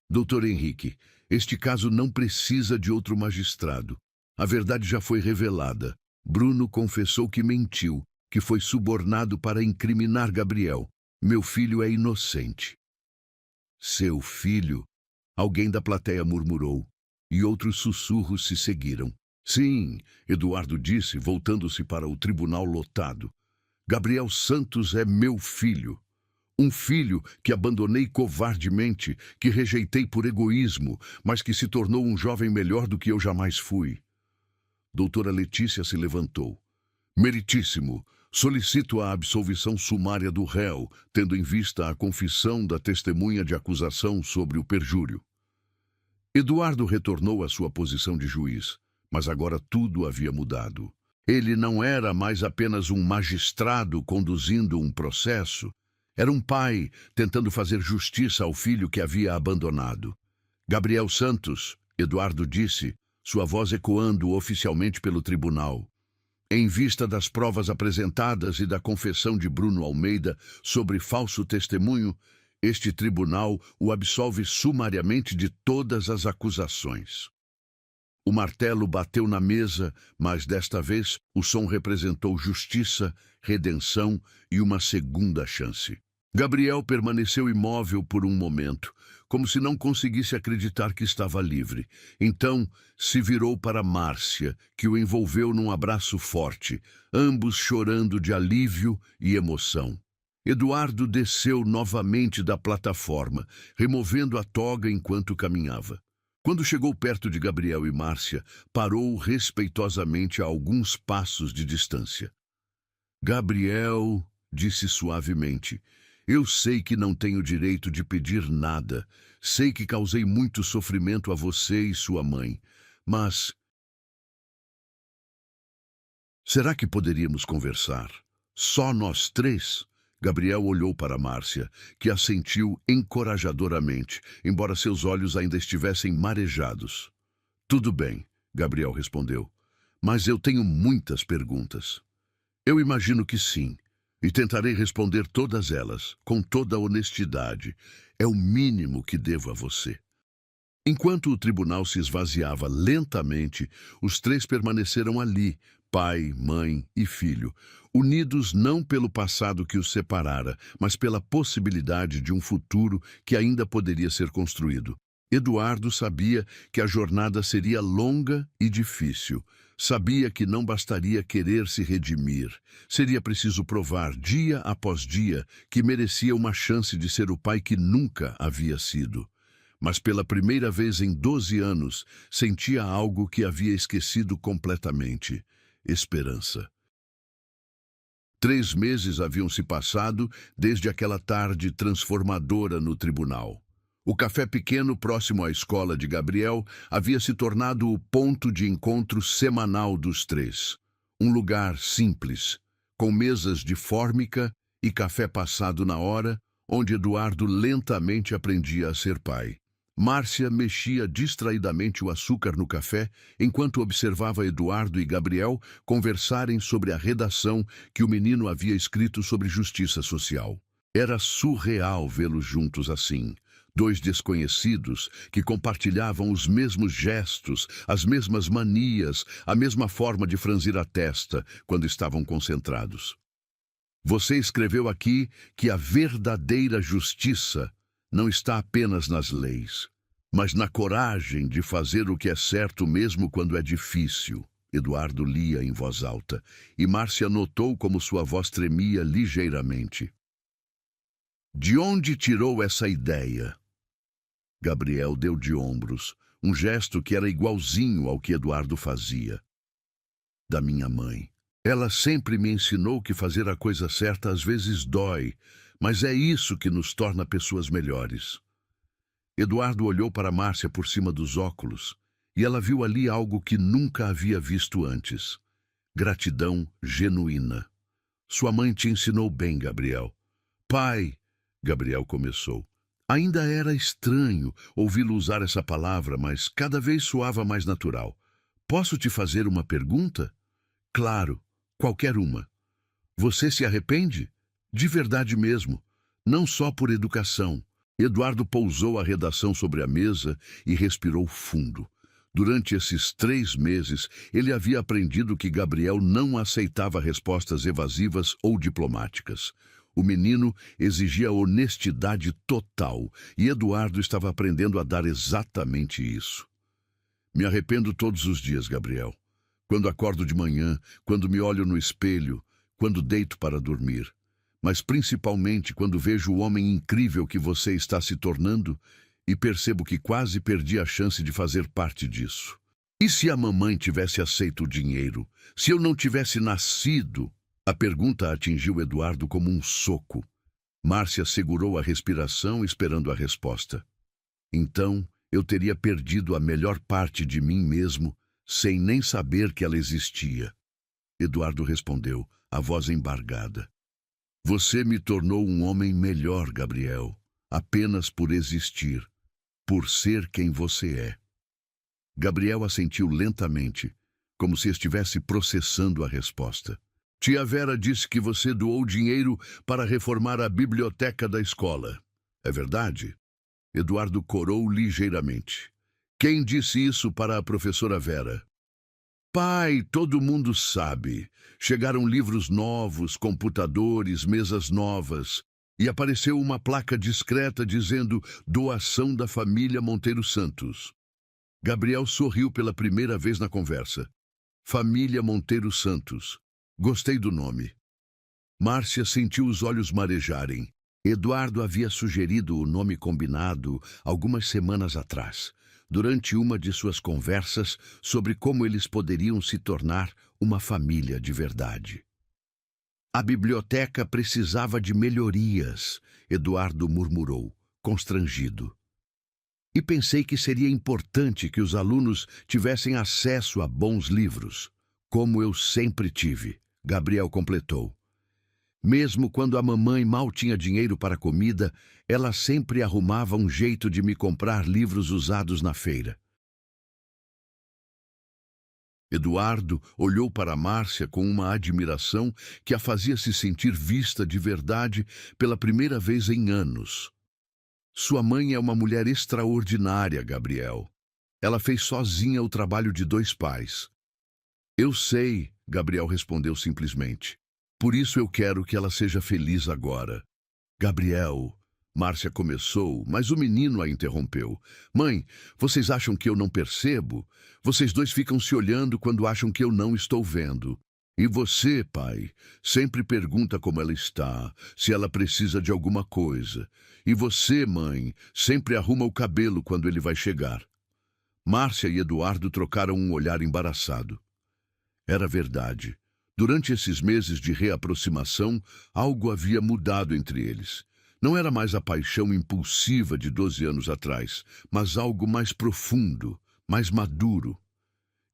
Doutor Henrique, este caso não precisa de outro magistrado. A verdade já foi revelada. Bruno confessou que mentiu, que foi subornado para incriminar Gabriel. Meu filho é inocente. Seu filho? Alguém da plateia murmurou, e outros sussurros se seguiram. Sim, Eduardo disse, voltando-se para o tribunal lotado. Gabriel Santos é meu filho. Um filho que abandonei covardemente, que rejeitei por egoísmo, mas que se tornou um jovem melhor do que eu jamais fui. Doutora Letícia se levantou. Meritíssimo, solicito a absolvição sumária do réu, tendo em vista a confissão da testemunha de acusação sobre o perjúrio. Eduardo retornou à sua posição de juiz, mas agora tudo havia mudado. Ele não era mais apenas um magistrado conduzindo um processo. Era um pai tentando fazer justiça ao filho que havia abandonado. Gabriel Santos, Eduardo disse, sua voz ecoando oficialmente pelo tribunal. Em vista das provas apresentadas e da confissão de Bruno Almeida sobre falso testemunho, este tribunal o absolve sumariamente de todas as acusações. O martelo bateu na mesa, mas desta vez o som representou justiça, redenção e uma segunda chance. Gabriel permaneceu imóvel por um momento, como se não conseguisse acreditar que estava livre. Então se virou para Márcia, que o envolveu num abraço forte, ambos chorando de alívio e emoção. Eduardo desceu novamente da plataforma, removendo a toga enquanto caminhava. Quando chegou perto de Gabriel e Márcia, parou respeitosamente a alguns passos de distância. Gabriel, disse suavemente, eu sei que não tenho direito de pedir nada. Sei que causei muito sofrimento a você e sua mãe. Mas será que poderíamos conversar? Só nós três? Gabriel olhou para Márcia, que assentiu encorajadoramente, embora seus olhos ainda estivessem marejados. Tudo bem, Gabriel respondeu, mas eu tenho muitas perguntas. Eu imagino que sim, e tentarei responder todas elas, com toda a honestidade. É o mínimo que devo a você. Enquanto o tribunal se esvaziava lentamente, os três permaneceram ali, pai, mãe e filho, unidos não pelo passado que os separara, mas pela possibilidade de um futuro que ainda poderia ser construído. Eduardo sabia que a jornada seria longa e difícil. Sabia que não bastaria querer se redimir. Seria preciso provar, dia após dia, que merecia uma chance de ser o pai que nunca havia sido. Mas pela primeira vez em 12 anos, sentia algo que havia esquecido completamente: esperança. 3 meses haviam se passado desde aquela tarde transformadora no tribunal. O café pequeno próximo à escola de Gabriel havia se tornado o ponto de encontro semanal dos três. Um lugar simples, com mesas de fórmica e café passado na hora, onde Eduardo lentamente aprendia a ser pai. Márcia mexia distraidamente o açúcar no café, enquanto observava Eduardo e Gabriel conversarem sobre a redação que o menino havia escrito sobre justiça social. Era surreal vê-los juntos assim. Dois desconhecidos que compartilhavam os mesmos gestos, as mesmas manias, a mesma forma de franzir a testa quando estavam concentrados. Você escreveu aqui que a verdadeira justiça não está apenas nas leis, mas na coragem de fazer o que é certo mesmo quando é difícil. Eduardo lia em voz alta, e Márcia notou como sua voz tremia ligeiramente. De onde tirou essa ideia? Gabriel deu de ombros, um gesto que era igualzinho ao que Eduardo fazia. Da minha mãe. Ela sempre me ensinou que fazer a coisa certa às vezes dói, mas é isso que nos torna pessoas melhores. Eduardo olhou para Márcia por cima dos óculos, e ela viu ali algo que nunca havia visto antes. Gratidão genuína. Sua mãe te ensinou bem, Gabriel. Pai, Gabriel começou. Ainda era estranho ouvi-lo usar essa palavra, mas cada vez soava mais natural. Posso te fazer uma pergunta? Claro, qualquer uma. Você se arrepende? De verdade mesmo, não só por educação. Eduardo pousou a redação sobre a mesa e respirou fundo. Durante esses 3 meses, ele havia aprendido que Gabriel não aceitava respostas evasivas ou diplomáticas. O menino exigia honestidade total, e Eduardo estava aprendendo a dar exatamente isso. Me arrependo todos os dias, Gabriel. Quando acordo de manhã, quando me olho no espelho, quando deito para dormir. Mas principalmente quando vejo o homem incrível que você está se tornando e percebo que quase perdi a chance de fazer parte disso. E se a mamãe tivesse aceito o dinheiro? Se eu não tivesse nascido? A pergunta atingiu Eduardo como um soco. Márcia segurou a respiração esperando a resposta. Então, eu teria perdido a melhor parte de mim mesmo, sem nem saber que ela existia. Eduardo respondeu, a voz embargada. Você me tornou um homem melhor, Gabriel, apenas por existir, por ser quem você é. Gabriel assentiu lentamente, como se estivesse processando a resposta. Tia Vera disse que você doou dinheiro para reformar a biblioteca da escola. É verdade? Eduardo corou ligeiramente. Quem disse isso para a professora Vera? Pai, todo mundo sabe. Chegaram livros novos, computadores, mesas novas. e apareceu uma placa discreta dizendo doação da família Monteiro Santos. Gabriel sorriu pela primeira vez na conversa. Família Monteiro Santos. Gostei do nome. Márcia sentiu os olhos marejarem. Eduardo havia sugerido o nome combinado algumas semanas atrás, durante uma de suas conversas sobre como eles poderiam se tornar uma família de verdade. A biblioteca precisava de melhorias, Eduardo murmurou, constrangido. E pensei que seria importante que os alunos tivessem acesso a bons livros, como eu sempre tive, Gabriel completou. Mesmo quando a mamãe mal tinha dinheiro para comida, ela sempre arrumava um jeito de me comprar livros usados na feira. Eduardo olhou para Márcia com uma admiração que a fazia se sentir vista de verdade pela primeira vez em anos. Sua mãe é uma mulher extraordinária, Gabriel. Ela fez sozinha o trabalho de 2 pais. Eu sei, Gabriel respondeu simplesmente. Por isso eu quero que ela seja feliz agora. Gabriel, Márcia começou, mas o menino a interrompeu. Mãe, vocês acham que eu não percebo? Vocês dois ficam se olhando quando acham que eu não estou vendo. E você, pai, sempre pergunta como ela está, se ela precisa de alguma coisa. E você, mãe, sempre arruma o cabelo quando ele vai chegar. Márcia e Eduardo trocaram um olhar embaraçado. Era verdade. Durante esses meses de reaproximação, algo havia mudado entre eles. Não era mais a paixão impulsiva de 12 anos atrás, mas algo mais profundo, mais maduro.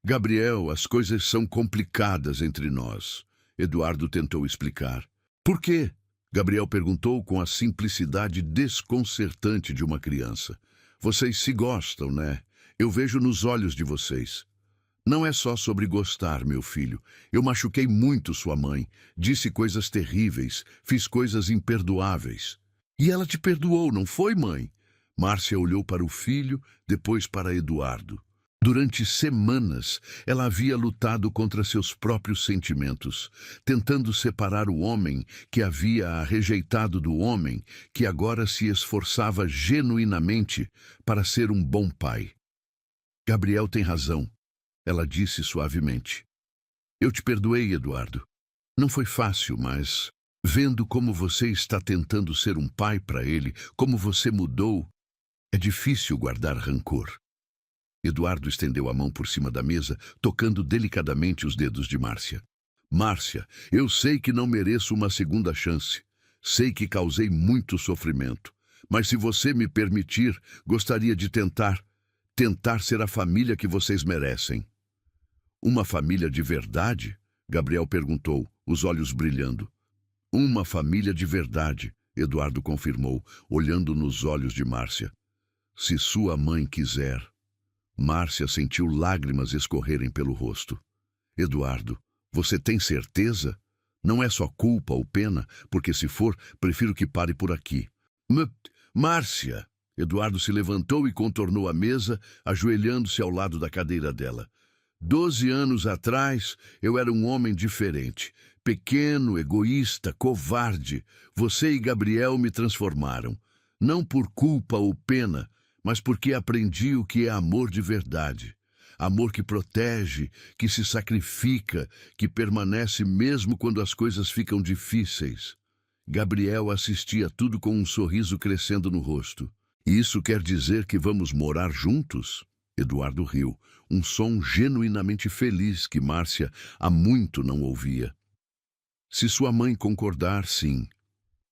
Gabriel, as coisas são complicadas entre nós, Eduardo tentou explicar. Por quê? Gabriel perguntou com a simplicidade desconcertante de uma criança. Vocês se gostam, né? Eu vejo nos olhos de vocês. Não é só sobre gostar, meu filho. Eu machuquei muito sua mãe, disse coisas terríveis, fiz coisas imperdoáveis. E ela te perdoou, não foi, mãe? Márcia olhou para o filho, depois para Eduardo. Durante semanas, ela havia lutado contra seus próprios sentimentos, tentando separar o homem que havia a rejeitado do homem que agora se esforçava genuinamente para ser um bom pai. Gabriel tem razão. Ela disse suavemente. Eu te perdoei, Eduardo. Não foi fácil, mas vendo como você está tentando ser um pai para ele, como você mudou, é difícil guardar rancor. Eduardo estendeu a mão por cima da mesa, tocando delicadamente os dedos de Márcia. Márcia, eu sei que não mereço uma segunda chance. Sei que causei muito sofrimento. Mas se você me permitir, gostaria de tentar ser a família que vocês merecem. Uma família de verdade? Gabriel perguntou, os olhos brilhando. Uma família de verdade, Eduardo confirmou, olhando nos olhos de Márcia. Se sua mãe quiser. Márcia sentiu lágrimas escorrerem pelo rosto. Eduardo, você tem certeza? Não é só culpa ou pena, porque se for, prefiro que pare por aqui. Márcia! Eduardo se levantou e contornou a mesa, ajoelhando-se ao lado da cadeira dela. 12 anos atrás, eu era um homem diferente. Pequeno, egoísta, covarde. Você e Gabriel me transformaram. Não por culpa ou pena, mas porque aprendi o que é amor de verdade. Amor que protege, que se sacrifica, que permanece mesmo quando as coisas ficam difíceis. Gabriel assistia tudo com um sorriso crescendo no rosto. Isso quer dizer que vamos morar juntos? Eduardo riu, um som genuinamente feliz que Márcia há muito não ouvia. Se sua mãe concordar, sim.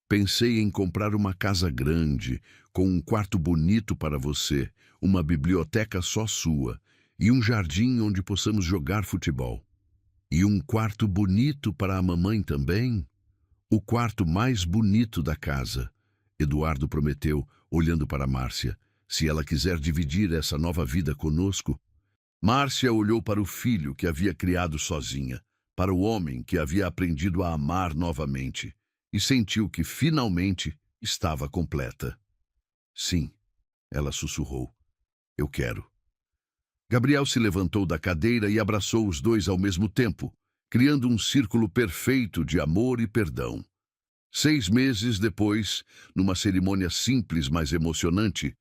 Pensei em comprar uma casa grande, com um quarto bonito para você, uma biblioteca só sua, e um jardim onde possamos jogar futebol. E um quarto bonito para a mamãe também? O quarto mais bonito da casa, Eduardo prometeu, olhando para Márcia. Se ela quiser dividir essa nova vida conosco. Márcia olhou para o filho que havia criado sozinha, para o homem que havia aprendido a amar novamente, e sentiu que finalmente estava completa. Sim, ela sussurrou. Eu quero. Gabriel se levantou da cadeira e abraçou os dois ao mesmo tempo, criando um círculo perfeito de amor e perdão. 6 meses depois, numa cerimônia simples, mas emocionante,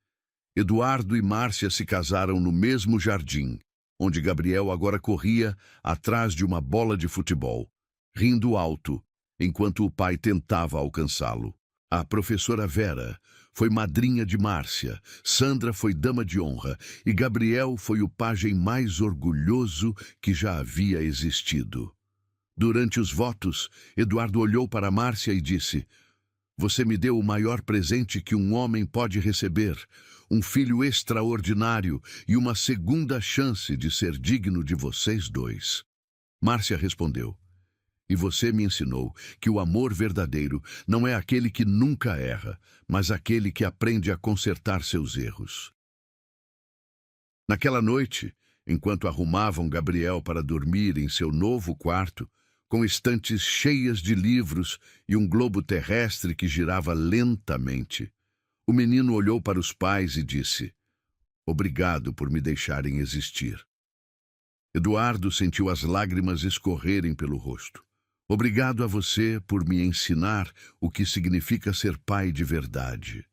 Eduardo e Márcia se casaram no mesmo jardim, onde Gabriel agora corria atrás de uma bola de futebol, rindo alto, enquanto o pai tentava alcançá-lo. A professora Vera foi madrinha de Márcia, Sandra foi dama de honra e Gabriel foi o pajem mais orgulhoso que já havia existido. Durante os votos, Eduardo olhou para Márcia e disse: "Você me deu o maior presente que um homem pode receber, um filho extraordinário e uma segunda chance de ser digno de vocês dois." Márcia respondeu: "E você me ensinou que o amor verdadeiro não é aquele que nunca erra, mas aquele que aprende a consertar seus erros." Naquela noite, enquanto arrumavam Gabriel para dormir em seu novo quarto, com estantes cheias de livros e um globo terrestre que girava lentamente, o menino olhou para os pais e disse: "Obrigado por me deixarem existir." Eduardo sentiu as lágrimas escorrerem pelo rosto. "Obrigado a você por me ensinar o que significa ser pai de verdade.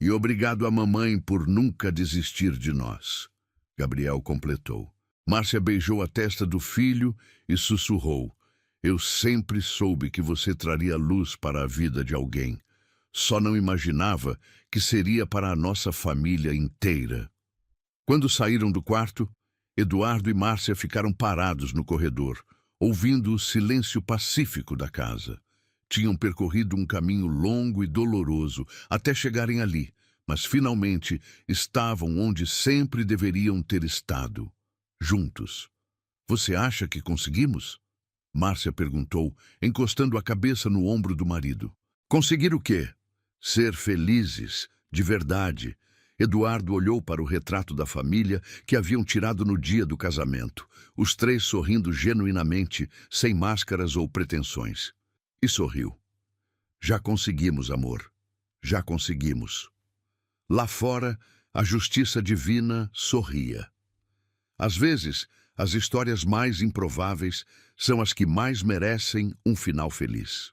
E obrigado à mamãe por nunca desistir de nós." Gabriel completou. Márcia beijou a testa do filho e sussurrou: "Eu sempre soube que você traria luz para a vida de alguém. Só não imaginava que seria para a nossa família inteira." Quando saíram do quarto, Eduardo e Márcia ficaram parados no corredor, ouvindo o silêncio pacífico da casa. Tinham percorrido um caminho longo e doloroso até chegarem ali, mas finalmente estavam onde sempre deveriam ter estado, juntos. "Você acha que conseguimos?" Márcia perguntou, encostando a cabeça no ombro do marido. "Conseguir o quê?" "Ser felizes, de verdade." Eduardo olhou para o retrato da família que haviam tirado no dia do casamento, os três sorrindo genuinamente, sem máscaras ou pretensões. E sorriu. "Já conseguimos, amor. Já conseguimos." Lá fora, a justiça divina sorria. Às vezes, as histórias mais improváveis são as que mais merecem um final feliz.